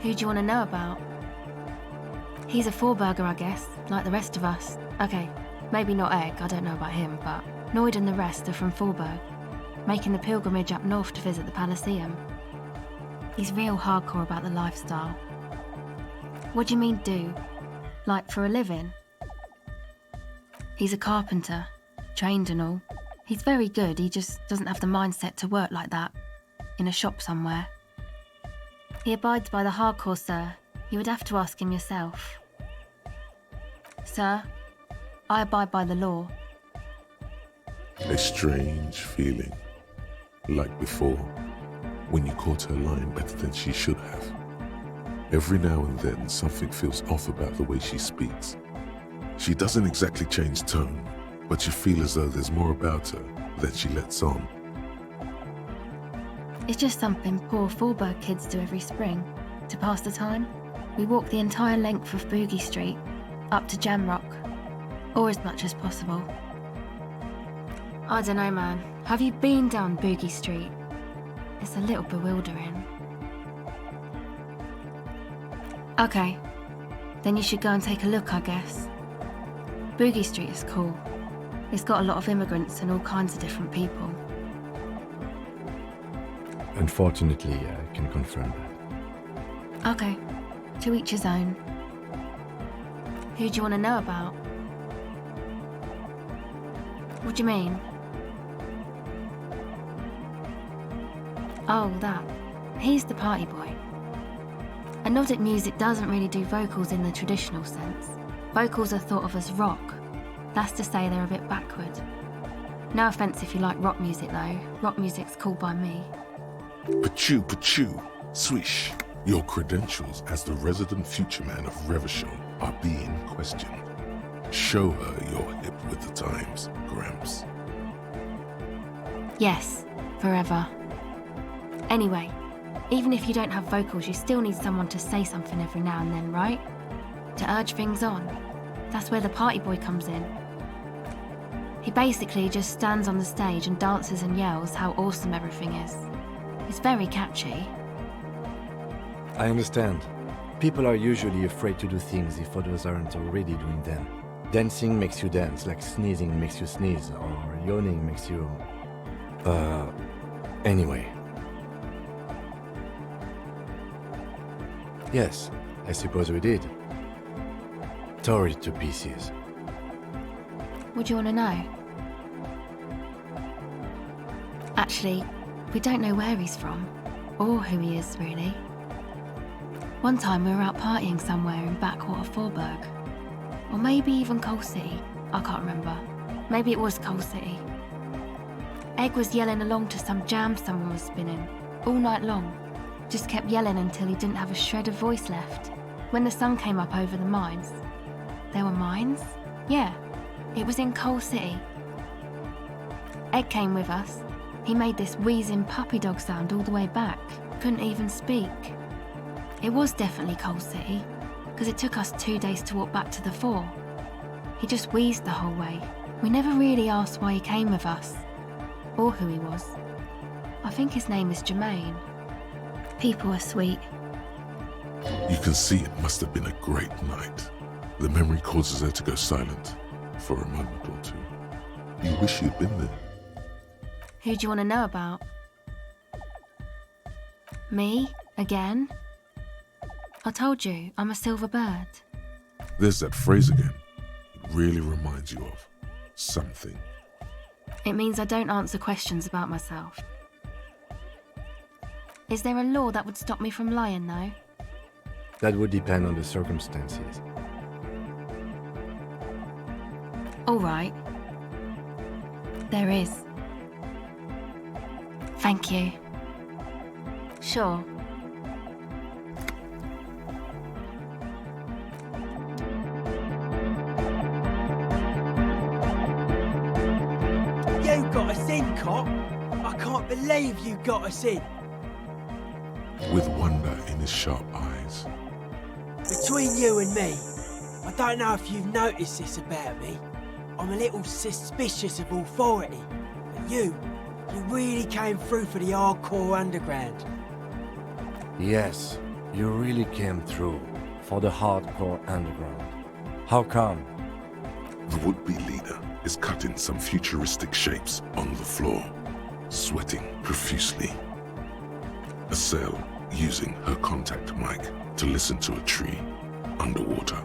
N: Who do you want to know about? He's a four-burger, I guess, like the rest of us. Okay, maybe not Egg, I don't know about him, but Noid and the rest are from Forburg, making the pilgrimage up north to visit the Elysium. He's real hardcore about the lifestyle. What do you mean do? Like for a living? He's a carpenter, trained and all. He's very good, he just doesn't have the mindset to work like that, in a shop somewhere. He abides by the hardcore, sir. You would have to ask him yourself. Sir, I abide by the law.
B: A strange feeling, like before, when you caught her lying better than she should have. Every now and then, something feels off about the way she speaks. She doesn't exactly change tone, but you feel as though there's more about her than she lets on.
N: It's just something poor Forburg kids do every spring. To pass the time, we walk the entire length of Boogie Street, up to Jamrock, or as much as possible. I don't know, man. Have you been down Boogie Street? It's a little bewildering. Okay, then you should go and take a look, I guess. Boogie Street is cool. It's got a lot of immigrants and all kinds of different people.
E: Unfortunately, I can confirm that.
N: Okay, to each his own. Who do you want to know about? What do you mean? Oh, that. He's the party boy. Anodic music doesn't really do vocals in the traditional sense. Vocals are thought of as rock. That's to say they're a bit backward. No offence if you like rock music though. Rock music's cool by me.
B: Pachoo, swish. Your credentials as the resident future man of Revachol are being questioned. Show her you're hip with the times, Gramps.
N: Yes, forever. Anyway, even if you don't have vocals, you still need someone to say something every now and then, right? To urge things on. That's where the party boy comes in. He basically just stands on the stage and dances and yells how awesome everything is. It's very catchy.
E: I understand. People are usually afraid to do things if others aren't already doing them. Dancing makes you dance, like sneezing makes you sneeze, or yawning makes you... Anyway. Yes, I suppose we did. Tore it to pieces.
N: What do you want to know? Actually, we don't know where he's from, or who he is, really. One time we were out partying somewhere in backwater Forburg. Or maybe even Coal City, I can't remember. Maybe it was Coal City. Egg was yelling along to some jam someone was spinning, all night long. Just kept yelling until he didn't have a shred of voice left. When the sun came up over the mines. There were mines? Yeah, it was in Coal City. Egg came with us. He made this wheezing puppy dog sound all the way back. Couldn't even speak. It was definitely Coal City, because it took us 2 days to walk back to the fort. He just wheezed the whole way. We never really asked why he came with us, or who he was. I think his name is Jermaine. People are sweet.
B: You can see it must have been a great night. The memory causes her to go silent for a moment or two. You wish you'd been there.
N: Who do you want to know about? Me? Again? I told you, I'm a silver bird.
B: There's that phrase again. It really reminds you of something.
N: It means I don't answer questions about myself. Is there a law that would stop me from lying, though?
E: That would depend on the circumstances.
N: All right. There is. Thank you. Sure.
L: You got us in, cop. I can't believe you got us in.
B: With wonder in his sharp eyes.
L: Between you and me, I don't know if you've noticed this about me. I'm a little suspicious of authority. But you really came through for the hardcore underground.
E: Yes, you really came through for the hardcore underground. How come?
B: The would-be leader is cutting some futuristic shapes on the floor, sweating profusely. A cell using her contact mic to listen to a tree underwater.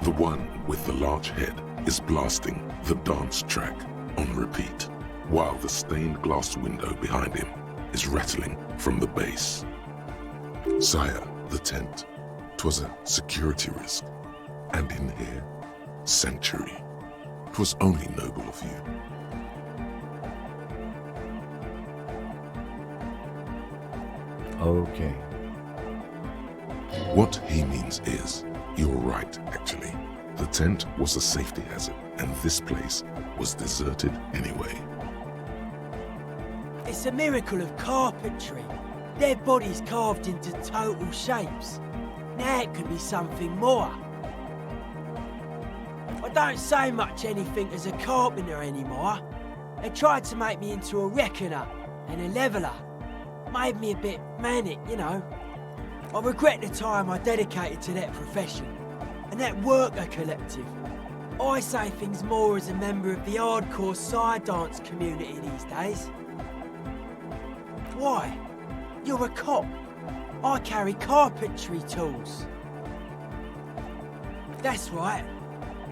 B: The one with the large head is blasting the dance track on repeat, while the stained glass window behind him is rattling from the base. Sire, the tent. 'Twas a security risk, and in here, sanctuary. 'Twas only noble of you.
E: Okay.
B: What he means is, you're right, actually. The tent was a safety hazard, and this place was deserted anyway.
L: It's a miracle of carpentry. Their bodies carved into total shapes. Now it could be something more. I don't say much anything as a carpenter anymore. They tried to make me into a reckoner and a leveller. Made me a bit manic, you know. I regret the time I dedicated to that profession and that worker collective. I say things more as a member of the hardcore side dance community these days. Why? You're a cop. I carry carpentry tools. That's right.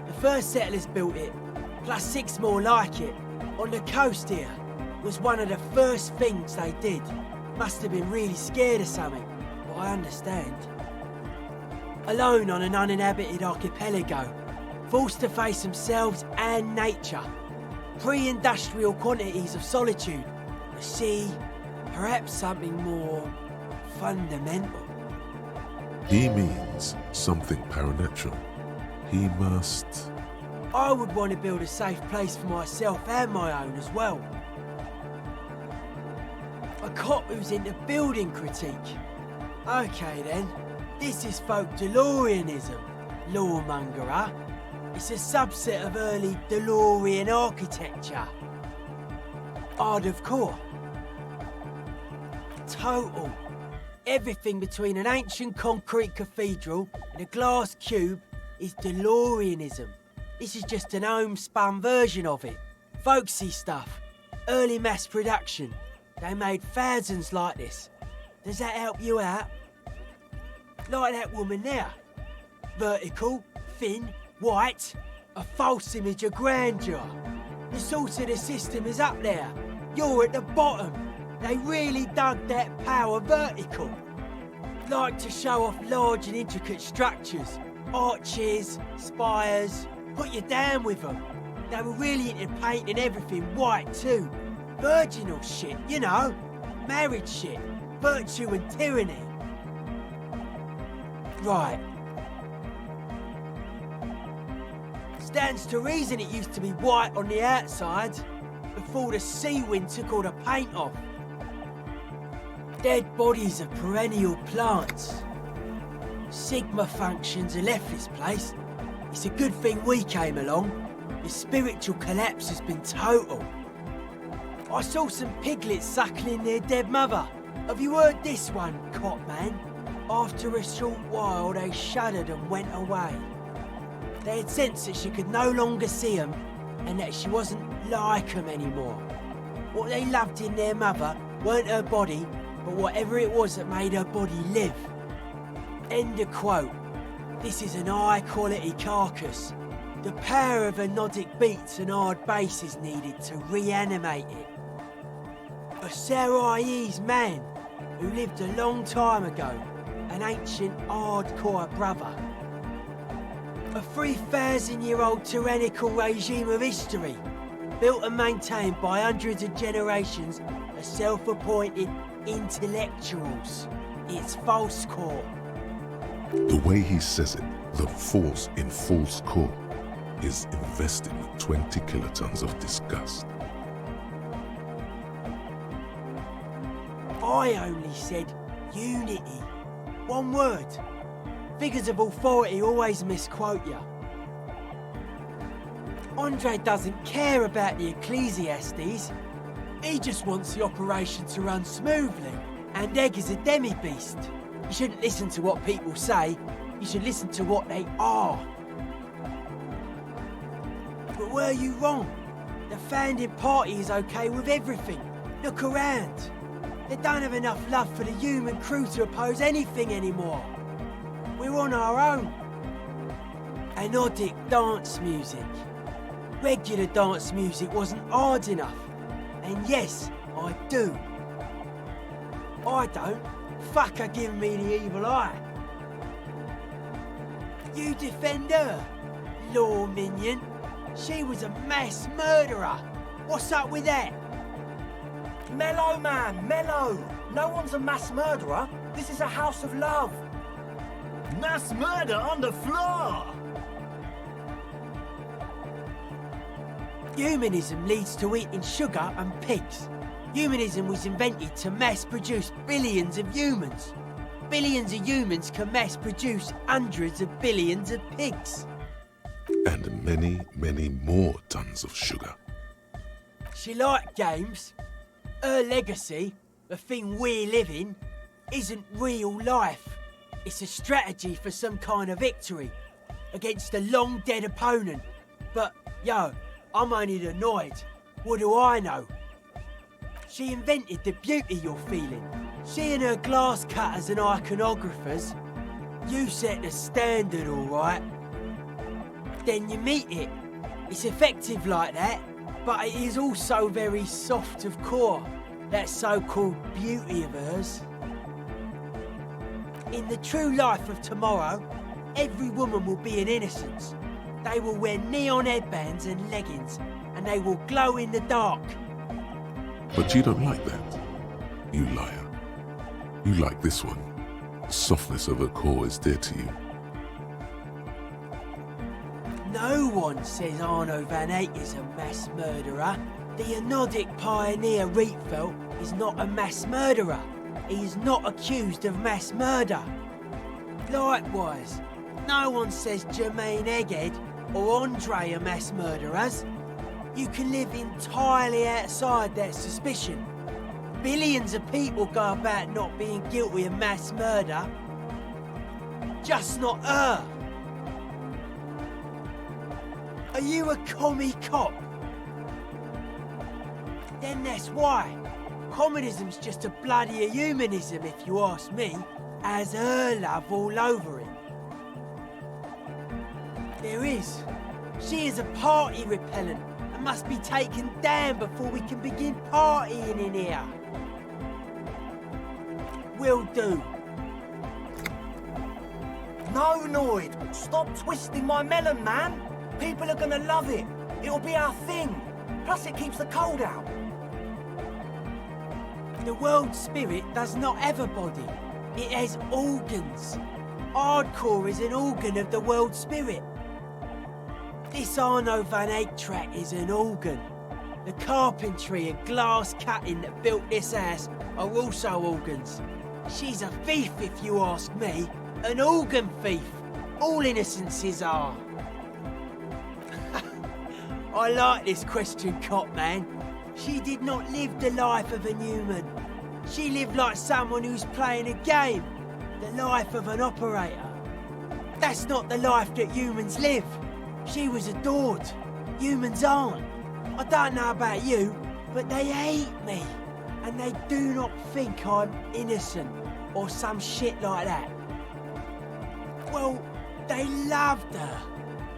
L: The first settlers built it, plus 6 more like it, on the coast here. Was one of the first things they did. Must have been really scared of something, but I understand. Alone on an uninhabited archipelago, forced to face themselves and nature. Pre-industrial quantities of solitude, the sea, perhaps something more fundamental.
B: He means something paranatural. He must...
L: I would want to build a safe place for myself and my own as well. A cop who's into building critique. Okay then, this is folk DeLoreanism, lawmongerer. It's a subset of early DeLorean architecture. Art of core. Total. Everything between an ancient concrete cathedral and a glass cube is DeLoreanism. This is just an homespun version of it. Folksy stuff. Early mass production. They made thousands like this. Does that help you out? Like that woman there. Vertical, thin, white. A false image of grandeur. The source of the system is up there. You're at the bottom. They really dug that power vertical. Like to show off large and intricate structures. Arches, spires. Put you down with them. They were really into painting everything white too. Virginal shit, you know. Marriage shit. Virtue and tyranny. Right. Stands to reason it used to be white on the outside before the sea wind took all the paint off. Dead bodies of perennial plants. Sigma functions have left this place. It's a good thing we came along. The spiritual collapse has been total. I saw some piglets suckling their dead mother. Have you heard this one, cop man? After a short while, they shuddered and went away. They had sensed that she could no longer see them and that she wasn't like them anymore. What they loved in their mother weren't her body, but whatever it was that made her body live. End of quote. This is an high-quality carcass. The power of anodic beats and hard bass is needed to reanimate it. A Sarais man who lived a long time ago, an ancient hardcore brother. A 3,000-year-old tyrannical regime of history, built and maintained by hundreds of generations of self-appointed intellectuals. It's false core.
B: The way he says it, the force in false core, is invested with 20 kilotons of disgust.
L: I only said unity. One word. Figures of authority always misquote you. Andre doesn't care about the Ecclesiastes. He just wants the operation to run smoothly. And Egg is a demi-beast. You shouldn't listen to what people say. You should listen to what they are. But were you wrong? The founding party is okay with everything. Look around. They don't have enough love for the human crew to oppose anything anymore. We're on our own. Anodic dance music. Regular dance music wasn't hard enough. And yes, I do. I don't. Fuck her giving me the evil eye. You defend her, law minion. She was a mass murderer. What's up with that?
I: Mellow, man, mellow. No one's a mass murderer. This is a house of love.
K: Mass murder on the floor!
L: Humanism leads to eating sugar and pigs. Humanism was invented to mass-produce billions of humans. Billions of humans can mass-produce hundreds of billions of pigs.
B: And many, many more tons of sugar.
L: She liked games. Her legacy, the thing we live in, isn't real life. It's a strategy for some kind of victory against a long-dead opponent. But, yo, I'm only annoyed. What do I know? She invented the beauty you're feeling. She and her glass cutters and iconographers. You set the standard, all right. Then you meet it. It's effective like that, but it is also very soft of core. That so-called beauty of hers. In the true life of tomorrow, every woman will be an innocence. They will wear neon headbands and leggings, and they will glow in the dark.
B: But you don't like that, you liar. You like this one. The softness of her core is dear to you.
L: No one says Arno van Eyck is a mass murderer. The anodic pioneer Rietveld is not a mass murderer. He is not accused of mass murder. Likewise, no one says Jermaine Egghead or Andre are mass murderers. You can live entirely outside that suspicion. Billions of people go about not being guilty of mass murder. Just not her. Are you a commie cop? Then that's why. Communism's just a bloodier humanism, if you ask me. Has her love all over it. There is. She is a party repellent and must be taken down before we can begin partying in here. Will do.
I: No, Noid. Stop twisting my melon, man. People are gonna love it. It'll be our thing. Plus it keeps the cold out.
L: The world spirit does not have a body. It has organs. Hardcore is an organ of the world spirit. This Arno van Eyck track is an organ. The carpentry and glass cutting that built this house are also organs. She's a thief, if you ask me. An organ thief. All innocences are. I like this question, cop man. She did not live the life of a human. She lived like someone who's playing a game. The life of an operator. That's not the life that humans live. She was adored. Humans aren't. I don't know about you, but they hate me. And they do not think I'm innocent or some shit like that. Well, they loved her.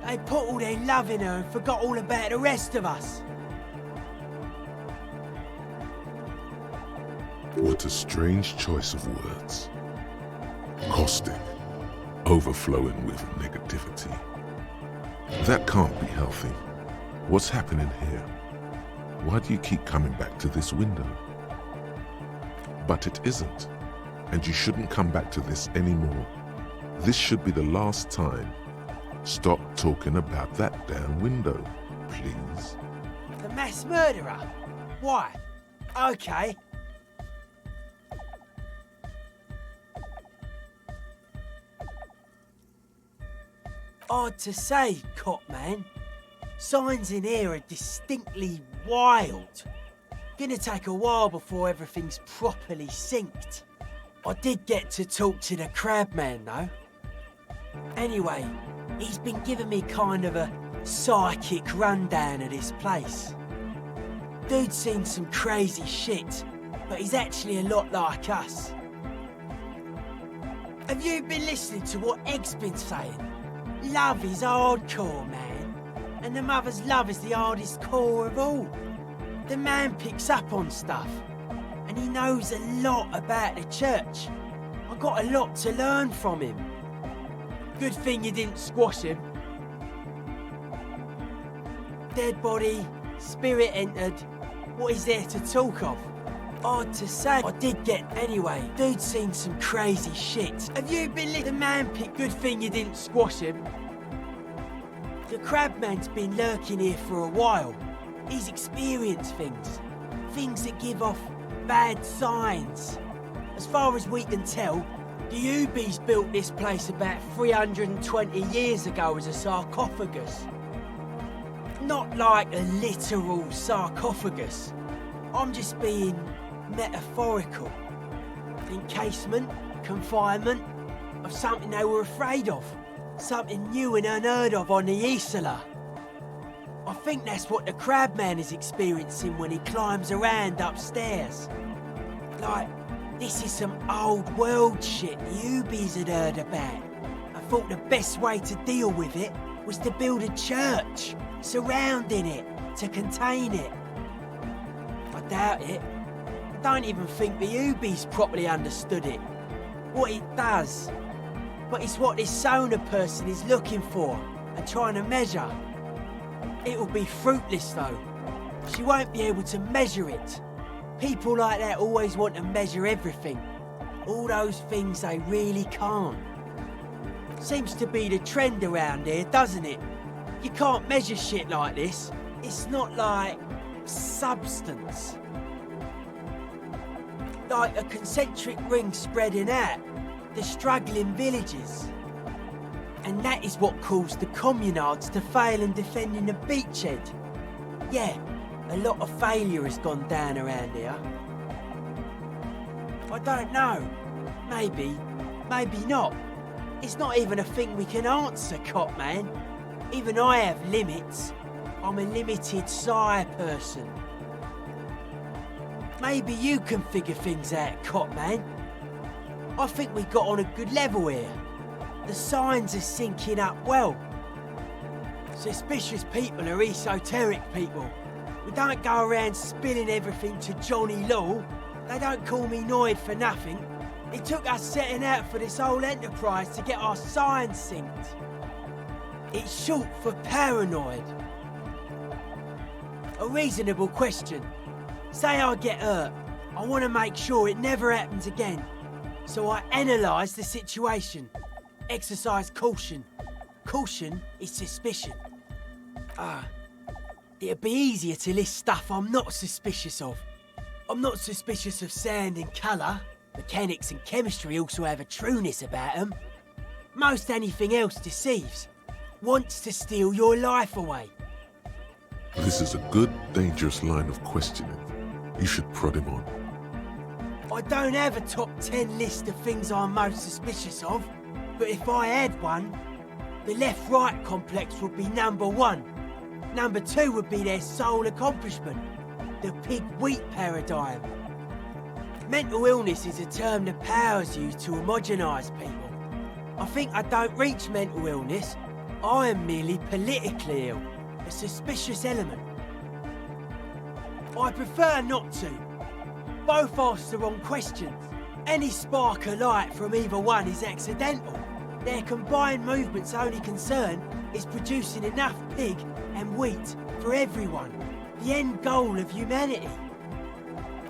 L: They put all their love in her and forgot all about the rest of us.
B: What a strange choice of words. Caustic, overflowing with negativity. That can't be healthy. What's happening here? Why do you keep coming back to this window? But it isn't, and you shouldn't come back to this anymore. This should be the last time. Stop talking about that damn window, please.
L: The mass murderer? Why? Okay. Odd to say, cop man. Signs in here are distinctly wild. Gonna take a while before everything's properly synced. I did get to talk to the crab man though. Anyway, he's been giving me kind of a psychic rundown of this place. Dude's seen some crazy shit, but he's actually a lot like us. Have you been listening to what Egg's been saying? Love is hardcore, man. And the mother's love is the hardest core of all. The man picks up on stuff. And he knows a lot about the church. I got a lot to learn from him. Good thing you didn't squash him. Dead body, spirit entered. What is there to talk of? Odd to say, I did get anyway. Dude's seen some crazy shit. Have you been the man pick? Good thing you didn't squash him. The crabman's been lurking here for a while. He's experienced things. Things that give off bad signs. As far as we can tell, the Ubies built this place about 320 years ago as a sarcophagus. Not like a literal sarcophagus. I'm just being metaphorical. Encasement, confinement of something they were afraid of. Something new and unheard of on the Isla. I think that's what the crabman is experiencing when he climbs around upstairs. Like, this is some old world shit the Ubies had heard about. I thought the best way to deal with it was to build a church, surrounding it, to contain it. I doubt it. I don't even think the Ubies properly understood it. What it does. But it's what this sonar person is looking for and trying to measure. It'll be fruitless though. She won't be able to measure it. People like that always want to measure everything. All those things they really can't. Seems to be the trend around here, doesn't it? You can't measure shit like this. It's not like substance. Like a concentric ring spreading out. The struggling villages. And that is what caused the communards to fail in defending the beachhead. Yeah, a lot of failure has gone down around here. I don't know. Maybe, maybe not. It's not even a thing we can answer, cop man. Even I have limits. I'm a limited sire person. Maybe you can figure things out, cop man. I think we got on a good level here. The signs are syncing up well. Suspicious people are esoteric people. We don't go around spilling everything to Johnny Law. They don't call me Noid for nothing. It took us setting out for this whole enterprise to get our signs synced. It's short for paranoid. A reasonable question. Say I get hurt. I want to make sure it never happens again. So I analyse the situation. Exercise caution. Caution is suspicion. It'd be easier to list stuff I'm not suspicious of. I'm not suspicious of sound and colour. Mechanics and chemistry also have a trueness about them. Most anything else deceives. Wants to steal your life away.
B: This is a good, dangerous line of questioning. You should prod him on.
L: I don't have a top 10 list of things I'm most suspicious of, but if I had one, the left-right complex would be number 1. Number 2 would be their sole accomplishment, the pig-wheat paradigm. Mental illness is a term the powers use to homogenise people. I think I don't reach mental illness. I am merely politically ill, a suspicious element. I prefer not to. Both ask the wrong questions. Any spark of light from either one is accidental. Their combined movement's only concern is producing enough pig and wheat for everyone, the end goal of humanity.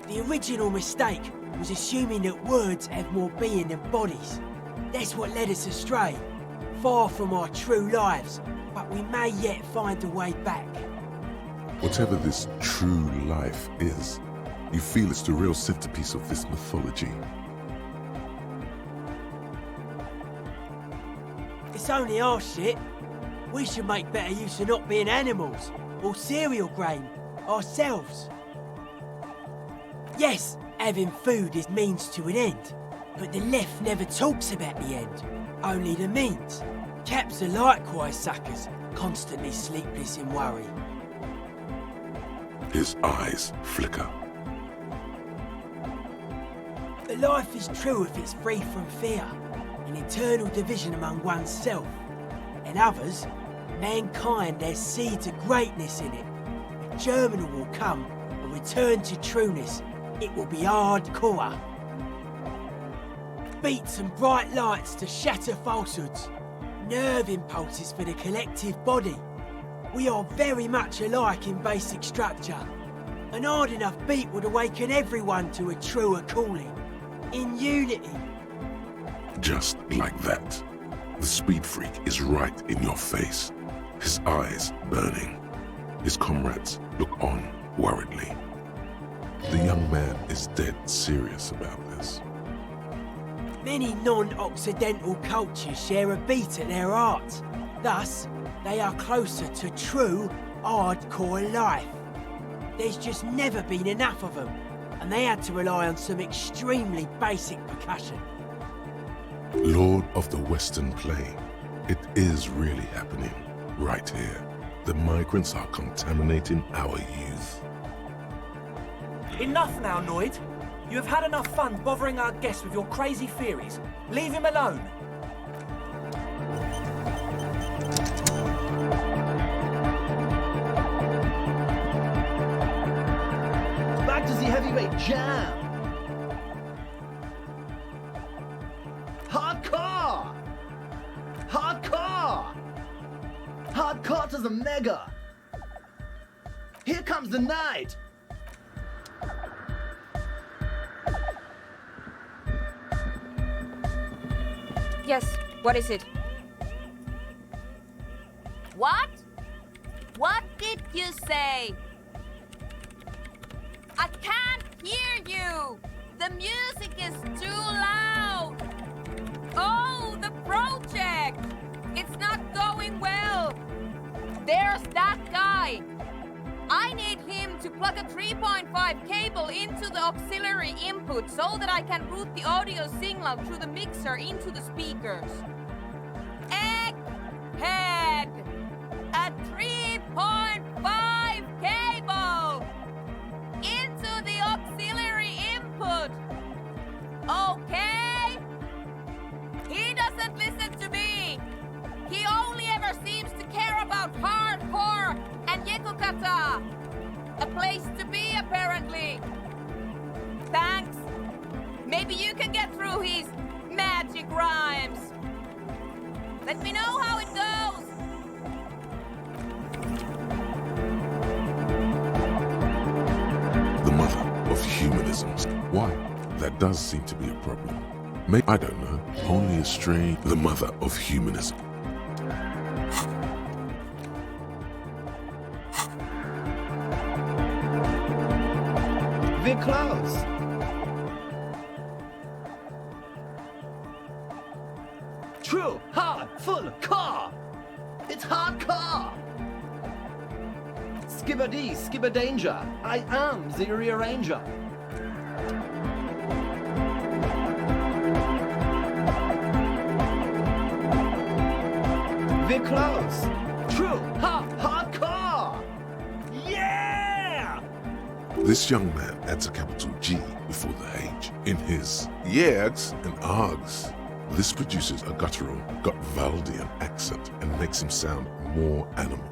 L: The original mistake was assuming that words have more being than bodies. That's what led us astray, far from our true lives, but we may yet find a way back.
B: Whatever this true life is, you feel it's the real centerpiece of this mythology.
L: It's only our shit. We should make better use of not being animals, or cereal grain, ourselves. Yes, having food is means to an end, but the left never talks about the end, only the means. Caps are likewise suckers, constantly sleepless in worry.
B: His eyes flicker.
L: But life is true if it's free from fear, an eternal division among oneself and others. Mankind has seeds of greatness in it. A germinal will come, a return to trueness. It will be hardcore. Beats and bright lights to shatter falsehoods. Nerve impulses for the collective body. We are very much alike in basic structure. An hard enough beat would awaken everyone to a truer calling. In unity.
B: Just like that. The speed freak is right in your face. His eyes burning. His comrades look on worriedly. The young man is dead serious about this.
L: Many non-Occidental cultures share a beat at their heart. Thus, they are closer to true, hardcore life. There's just never been enough of them, and they had to rely on some extremely basic percussion.
B: Lord of the Western Plain, it is really happening right here. The migrants are contaminating our youth.
I: Enough now, Noid. You have had enough fun bothering our guests with your crazy theories. Leave him alone.
K: Back to the heavyweight jam. Hardcore! Hardcore! Hardcore to the mega! Here comes the night!
J: Yes, what is it?
R: What? What did you say? I can't hear you! The music is too loud! Oh, the project! It's not going well! There's that guy! I need him to plug a 3.5 cable into the auxiliary input so that I can route the audio signal through the mixer into the speakers. Egghead! A 3.5 cable! Into the auxiliary input! Okay? He doesn't listen to me! He only ever seems to care about hardcore and Yekukata! A place to be, apparently! Thanks! Maybe you can get through his magic rhymes! Let me know how it goes!
B: The mother of humanism. Why? That does seem to be a problem. I don't know. Only a stray. The mother of humanism.
K: We're close. True, hard, full car. It's hardcore. Skibber D, skibber danger. I am the rearranger. We're close. True. Hardcore. Yeah!
B: This young man adds a capital G before the H in his yeags and args. This produces a guttural Gotwaldian accent and makes him sound more animal,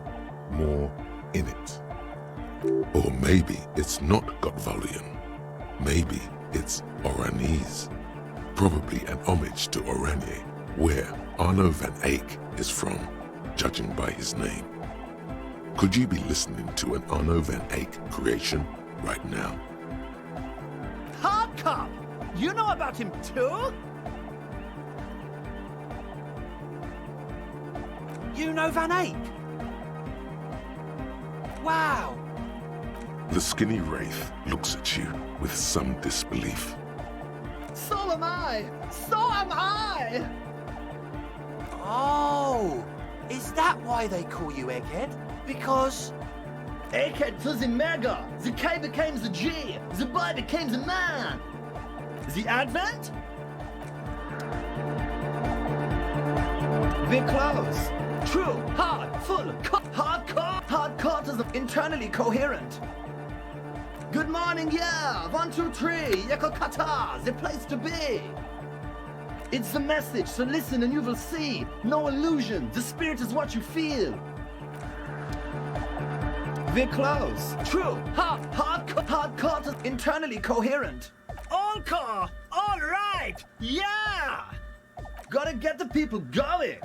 B: more in it. Or maybe it's not Gotwaldian. Maybe it's Oranese. Probably an homage to Oranje, where Arno van Eyck is from, judging by his name. Could you be listening to an Arno van Eyck creation right now?
K: Hardcore! You know about him too?
I: You know Van Eyck? Wow!
B: The skinny wraith looks at you with some disbelief.
K: So am I! So am I!
I: Oh! Is that why they call you Egghead? Because...
K: Egghead to the mega! The K became the G! The boy became the man! The Advent? We're close. True, hard, full, hardcore. Hardcore is internally coherent. Good morning, yeah. 1, 2, 3. Yekokata, the place to be. It's the message, so listen and you will see. No illusion. The spirit is what you feel. We're close. True, hardcore is internally coherent. All core. All right. Yeah. Gotta get the people going.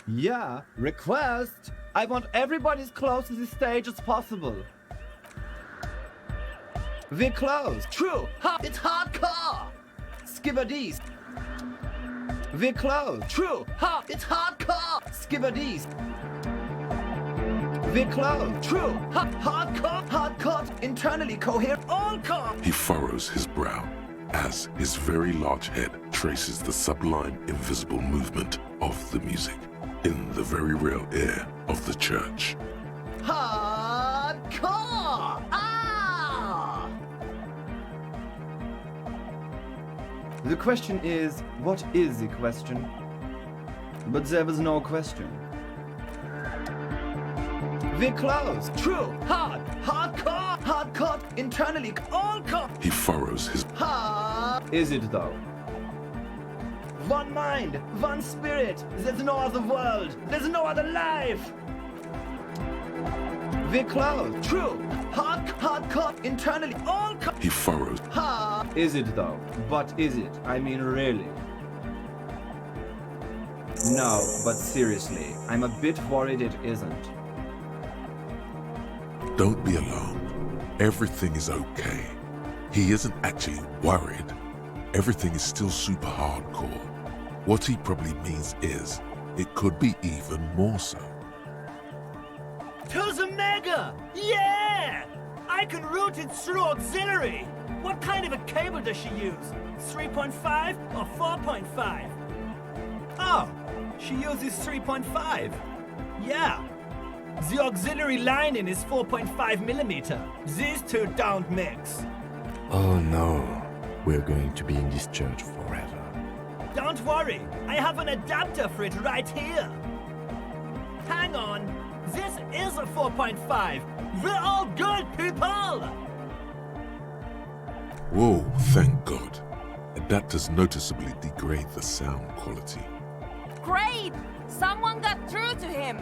K: Yeah, request. I want everybody as close to the stage as possible. We're close. True. It's hardcore. Skibberdees. We're close. True. It's hardcore. Skibberdees. We're close. True. Hardcore. Internally coherent. All core.
B: He furrows his brow as his very large head traces the sublime invisible movement of the music in the very real air of the church.
K: Hardcore! Ah! The question is, what is the question? But there was no question. We're close. True. Hardcore. Internally. All core.
B: He furrows his...
K: Is it though? One mind, one spirit. There's no other world. There's no other life. We're close. True. Hardcore. Internally. All core.
B: He furrows.
K: Is it though? But is it? I mean, really? No, but seriously, I'm a bit worried it isn't.
B: Don't be alarmed. Everything is okay. He isn't actually worried. Everything is still super hardcore. What he probably means is, it could be even more so.
K: To the mega! Yeah! I can route it through auxiliary. What kind of a cable does she use? 3.5 or 4.5? Oh, she uses 3.5. Yeah. The auxiliary lining is 4.5 millimeter. These two don't mix.
E: Oh no, we're going to be in this church forever.
K: Don't worry, I have an adapter for it right here. Hang on, this is a 4.5. We're all good, people!
B: Whoa, thank God. Adapters noticeably degrade the sound quality.
R: Great! Someone got through to him.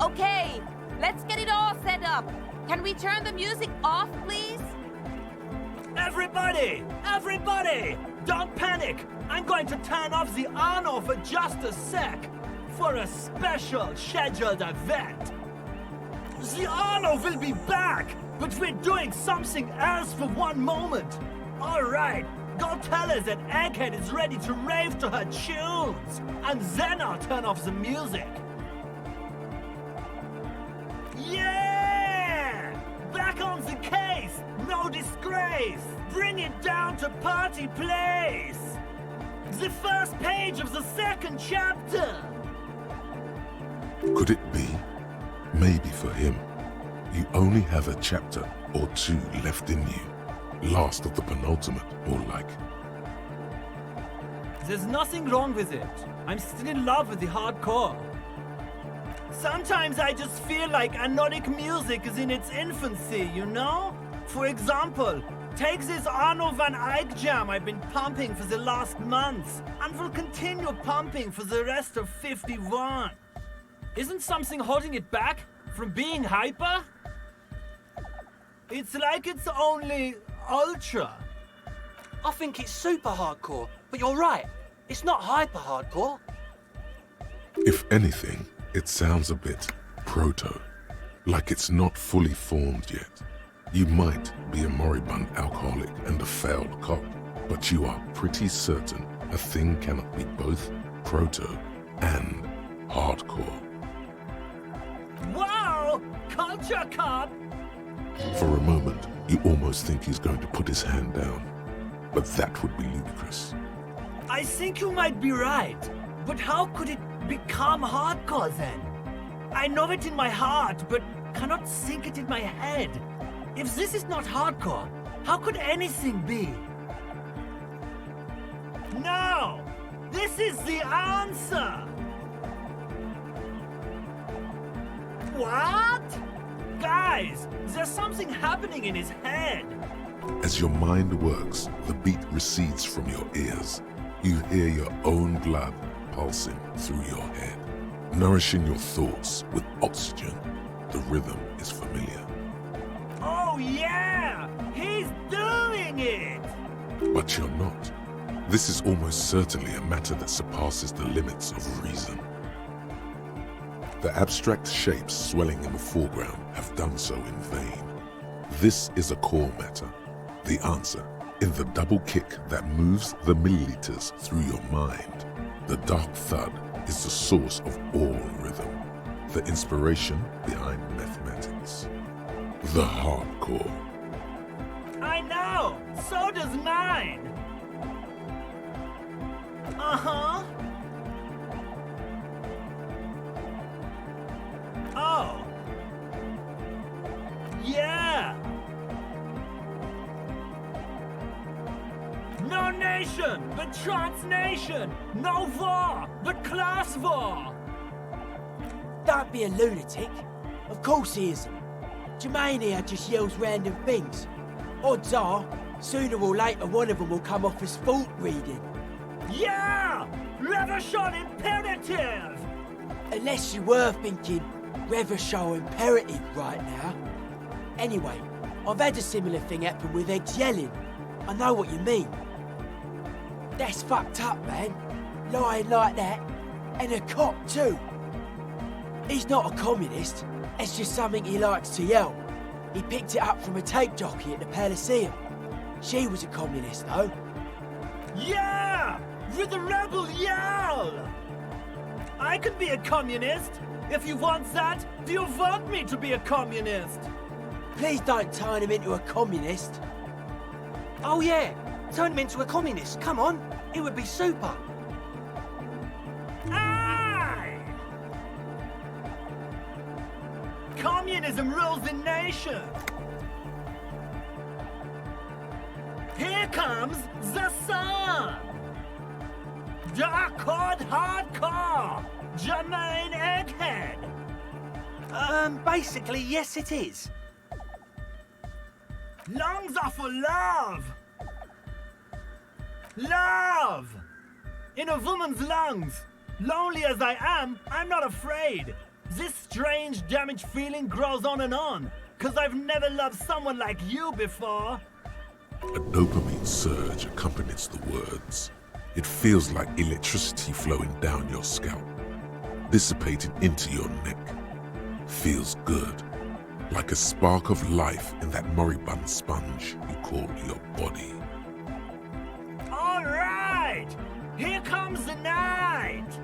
R: Okay, let's get it all set up. Can we turn the music off, please?
K: Everybody! Everybody! Don't panic! I'm going to turn off the Arno for just a sec. For a special scheduled event. The Arno will be back, but we're doing something else for one moment. Alright, go tell her that Egghead is ready to rave to her tunes. And then I'll turn off the music. Yeah! Back on the case! No disgrace! Bring it down to party place! The first page of the second chapter!
B: Could it be? Maybe for him, you only have a chapter or two left in you. Last of the penultimate, more like.
K: There's nothing wrong with it. I'm still in love with the hardcore. Sometimes I just feel like anodic music is in its infancy, you know? For example, take this Arno van Eyck jam I've been pumping for the last month, and will continue pumping for the rest of 51. Isn't something holding it back from being hyper? It's like it's only ultra.
I: I think it's super hardcore, but you're right. It's not hyper hardcore.
B: If anything, it sounds a bit proto, like it's not fully formed yet. You might be a moribund alcoholic and a failed cop, but you are pretty certain a thing cannot be both proto and hardcore.
K: Wow! Culture cop!
B: For a moment, you almost think he's going to put his hand down, but that would be ludicrous.
K: I think you might be right, but how could it become hardcore then? I know it in my heart, but cannot think it in my head. If this is not hardcore, how could anything be? No! This is the answer! What? Guys, there's something happening in his head.
B: As your mind works, the beat recedes from your ears. You hear your own blood pulsing through your head, nourishing your thoughts with oxygen. The rhythm is familiar.
K: Oh yeah! He's doing it!
B: But you're not. This is almost certainly a matter that surpasses the limits of reason. The abstract shapes swelling in the foreground have done so in vain. This is a core matter. The answer, in the double kick that moves the milliliters through your mind. The dark thud is the source of all rhythm, the inspiration behind mathematics. The hardcore.
K: I know! So does mine! Uh-huh. Oh. Yeah! No nation, but transnation! No war, but class war!
L: Don't be a lunatic. Of course he isn't. Jermaine here just yells random things. Odds are, sooner or later one of them will come off as fault reading.
K: Yeah! Reversion imperative!
L: Unless you were thinking Reversion imperative right now. Anyway, I've had a similar thing happen with Eggs yelling. I know what you mean. That's fucked up, man. Lying like that. And a cop too. He's not a communist. It's just something he likes to yell. He picked it up from a tape jockey at the Elysium. She was a communist, though.
K: Yeah! With a rebel yell! I could be a communist. If you want that, do you want me to be a communist?
L: Please don't turn him into a communist.
I: Oh yeah, turn him into a communist. Come on, it would be super.
K: Aye! Communism rules the nation. Here comes the sun. Dark Horde Hardcore. Jermaine Egghead.
I: Basically, yes it is.
K: Lungs are for love. Love! In a woman's lungs. Lonely as I am, I'm not afraid. This strange damaged feeling grows on, 'cause I've never loved someone like you before.
B: A dopamine surge accompanies the words. It feels like electricity flowing down your scalp, dissipating into your neck. Feels good, like a spark of life in that moribund sponge you call your body.
K: All right, here comes the night.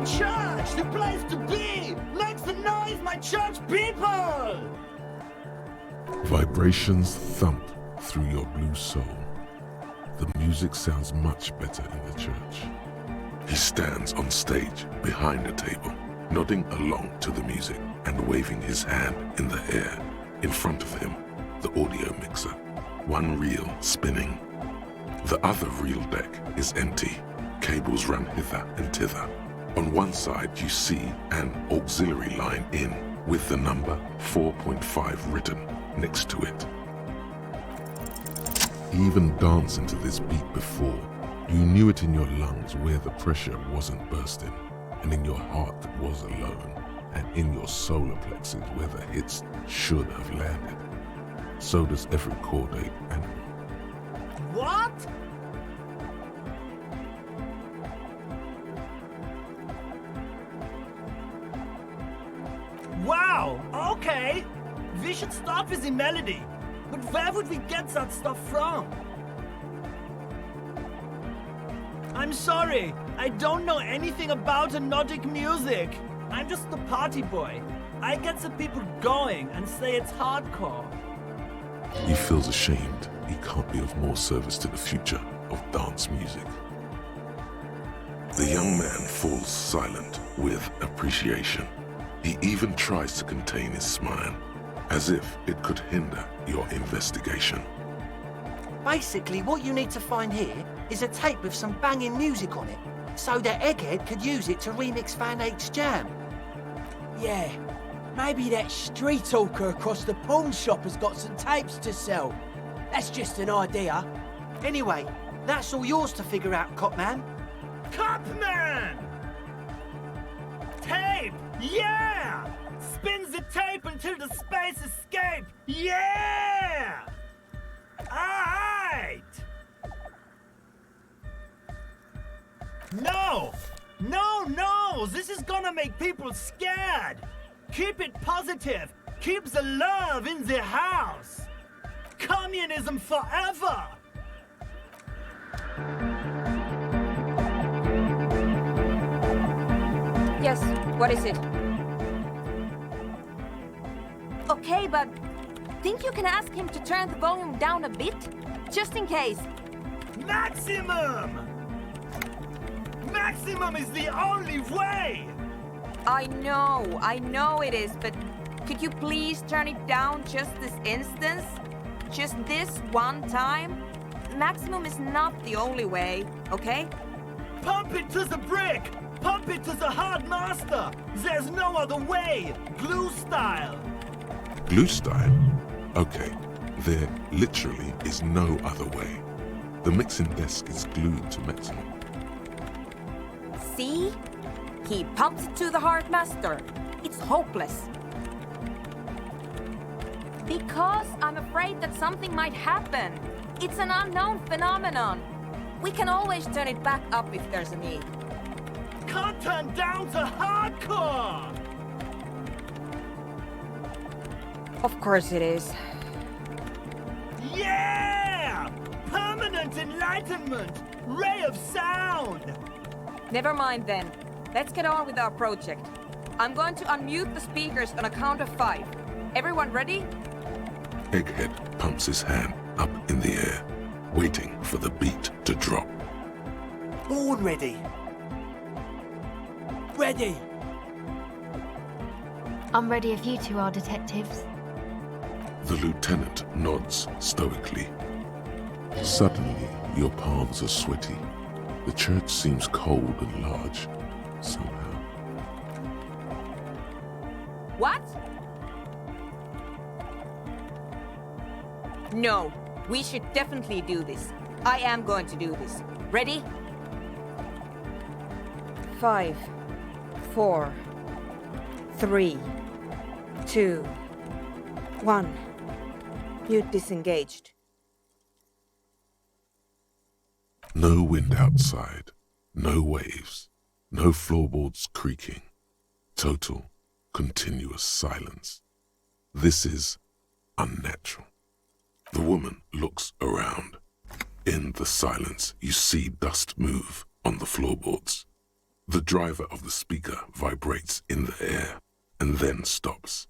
K: church! The place to be! Make the noise, my church people!
B: Vibrations thump through your blue soul. The music sounds much better in the church. He stands on stage behind a table, nodding along to the music and waving his hand in the air. In front of him, the audio mixer, one reel spinning. The other reel deck is empty. Cables run hither and thither. On one side you see an auxiliary line in with the number 4.5 written next to it. Even dancing to this beat before, you knew it in your lungs where the pressure wasn't bursting, and in your heart that was alone, and in your solar plexus where the hits should have landed. So does every chordate animal.
K: What? Wow, okay. We should start with the melody. But where would we get that stuff from? I'm sorry, I don't know anything about Nordic music. I'm just the party boy. I get the people going and say it's hardcore.
B: He feels ashamed he can't be of more service to the future of dance music. The young man falls silent with appreciation. He even tries to contain his smile, as if it could hinder your investigation.
M: Basically, what you need to find here is a tape with some banging music on it, so that Egghead could use it to remix Van Eyck's jam.
L: Yeah, maybe that street hawker across the pawn shop has got some tapes to sell. That's just an idea.
M: Anyway, that's all yours to figure out, Copman.
K: Copman! Tape! Yeah! Spins the tape until the space escape! Yeah! Alright! No! No, no! This is gonna make people scared! Keep it positive! Keep the love in the house! Communism forever!
J: Yes, what is it? Okay, but think you can ask him to turn the volume down a bit? Just in case.
K: Maximum! Maximum is the only way!
J: I know it is, but could you please turn it down just this instance? Just this one time? Maximum is not the only way, okay?
K: Pump it to the brick! Pump it to the hard master! There's no other way! Glue style!
B: Glue style? Okay, there literally is no other way. The mixing desk is glued to maximum.
J: See? He pumps it to the hard master. It's hopeless. Because I'm afraid that something might happen. It's an unknown phenomenon. We can always turn it back up if there's a need.
K: Can't turn down to hardcore!
J: Of course it is.
K: Yeah! Permanent enlightenment! Ray of sound!
J: Never mind then. Let's get on with our project. I'm going to unmute the speakers on a count of 5. Everyone ready?
B: Egghead pumps his hand up in the air, waiting for the beat to drop.
I: Born ready.
L: Ready.
N: I'm ready if you two are detectives.
B: The lieutenant nods stoically. Suddenly, your palms are sweaty. The church seems cold and large, somehow.
J: What? No, we should definitely do this. I am going to do this. Ready? 5, 4, 3, 2, 1. Mute disengaged.
B: No wind outside, no waves, no floorboards creaking. Total, continuous silence. This is unnatural. The woman looks around. In the silence, you see dust move on the floorboards. The driver of the speaker vibrates in the air and then stops.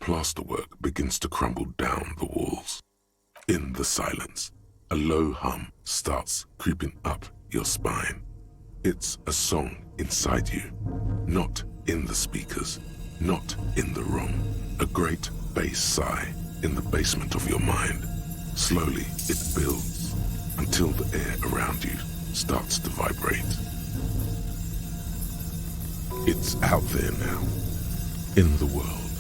B: Plasterwork begins to crumble down the walls. In the silence, a low hum starts creeping up your spine. It's a song inside you, not in the speakers, not in the room. A great bass sigh in the basement of your mind. Slowly, it builds until the air around you starts to vibrate. It's out there now, in the world,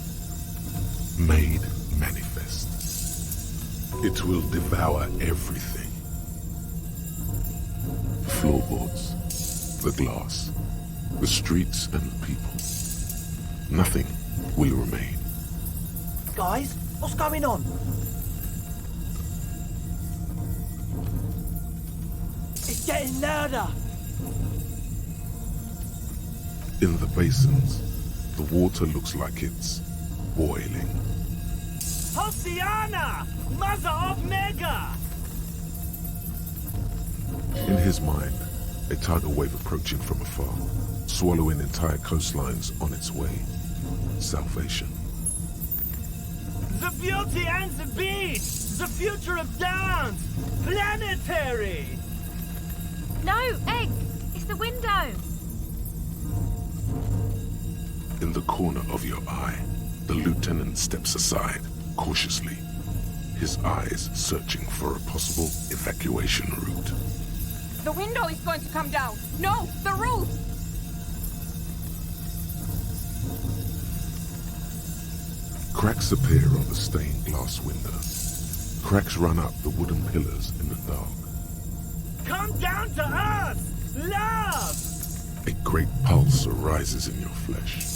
B: made manifest. It will devour everything. The floorboards, the glass, the streets and the people. Nothing will remain.
I: Guys, what's going on?
K: It's getting louder.
B: In the basins, the water looks like it's boiling.
K: Hosiana! Mother of Mega!
B: In his mind, a tidal wave approaching from afar, swallowing entire coastlines on its way. Salvation.
K: The beauty and the beast! The future of dance! Planetary!
R: No, Egg! It's the window!
B: In the corner of your eye, the lieutenant steps aside, cautiously, his eyes searching for a possible evacuation route.
R: The window is going to come down! No, the roof!
B: Cracks appear on the stained glass window. Cracks run up the wooden pillars in the dark.
K: Come down to us! Love!
B: A great pulse arises in your flesh.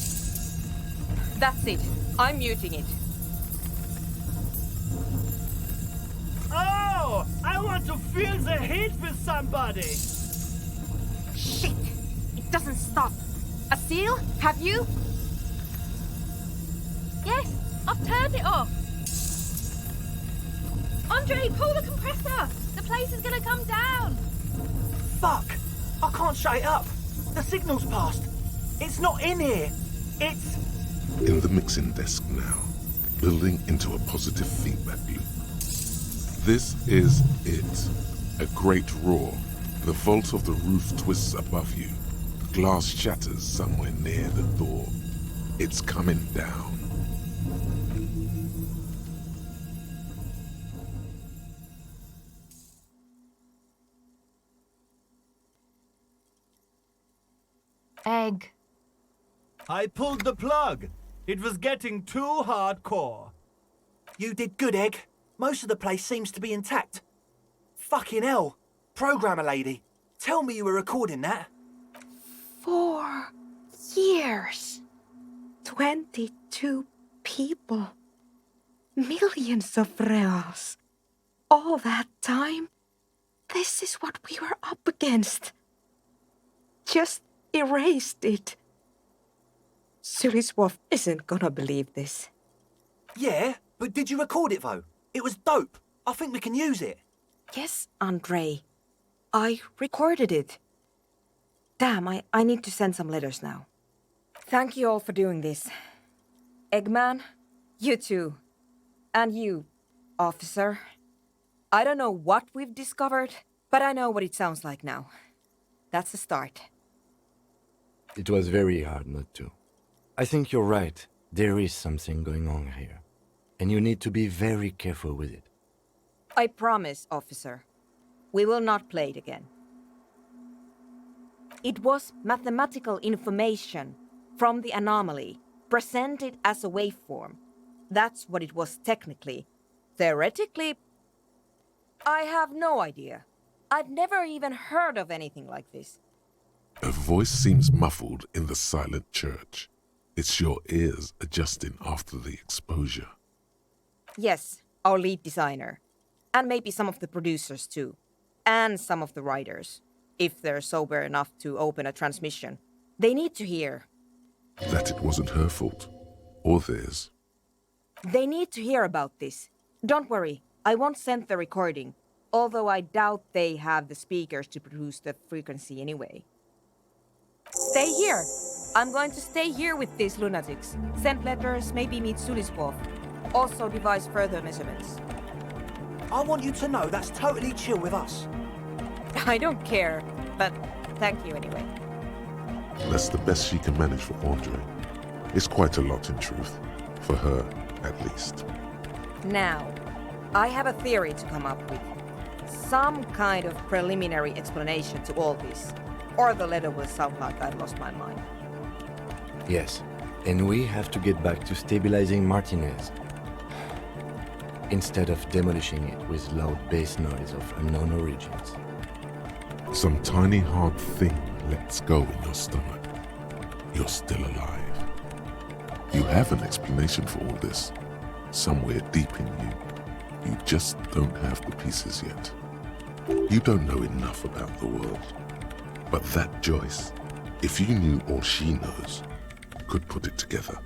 J: That's it. I'm muting it.
K: Oh! I want to feel the heat with somebody!
R: Shit! It doesn't stop. A seal? Have you? Yes, I've turned it off. Andre, pull the compressor! The place is gonna come down!
I: Fuck! I can't shut it up. The signal's passed. It's not in here. It's...
B: In the mixing desk now, building into a positive feedback loop. This is it. A great roar. The vault of the roof twists above you. Glass shatters somewhere near the door. It's coming down.
N: Egg.
K: I pulled the plug. It was getting too hardcore.
I: You did good, Egg. Most of the place seems to be intact. Fucking hell. Programmer lady, tell me you were recording that.
J: 4 years. 22 people. Millions of reals. All that time? This is what we were up against. Just erased it. Suliswolf isn't gonna believe this.
I: Yeah, but did you record it though? It was dope. I think we can use it.
J: Yes, Andre. I recorded it. Damn, I need to send some letters now. Thank you all for doing this. Eggman, you too. And you, officer. I don't know what we've discovered, but I know what it sounds like now. That's a start.
E: It was very hard not to. I think you're right. There is something going on here. And you need to be very careful with it.
J: I promise, officer. We will not play it again. It was mathematical information from the anomaly, presented as a waveform. That's what it was technically. Theoretically, I have no idea. I've never even heard of anything like this.
B: A voice seems muffled in the silent church. It's your ears adjusting after the exposure.
J: Yes, our lead designer. And maybe some of the producers too. And some of the writers. If they're sober enough to open a transmission. They need to hear.
B: That it wasn't her fault. Or theirs.
J: They need to hear about this. Don't worry, I won't send the recording. Although I doubt they have the speakers to produce the frequency anyway. Stay here. I'm going to stay here with these lunatics. Send letters, maybe meet Sulispov. Also devise further measurements.
I: I want you to know that's totally chill with us.
J: I don't care, but thank you anyway.
B: That's the best she can manage for Andre. It's quite a lot in truth. For her, at least.
J: Now, I have a theory to come up with. Some kind of preliminary explanation to all this. Or the letter will sound like I've lost my mind.
E: Yes, and we have to get back to stabilizing Martinez. Instead of demolishing it with loud bass noise of unknown origins.
B: Some tiny hard thing lets go in your stomach. You're still alive. You have an explanation for all this. Somewhere deep in you. You just don't have the pieces yet. You don't know enough about the world. But that Joyce, if you knew all she knows, could put it together.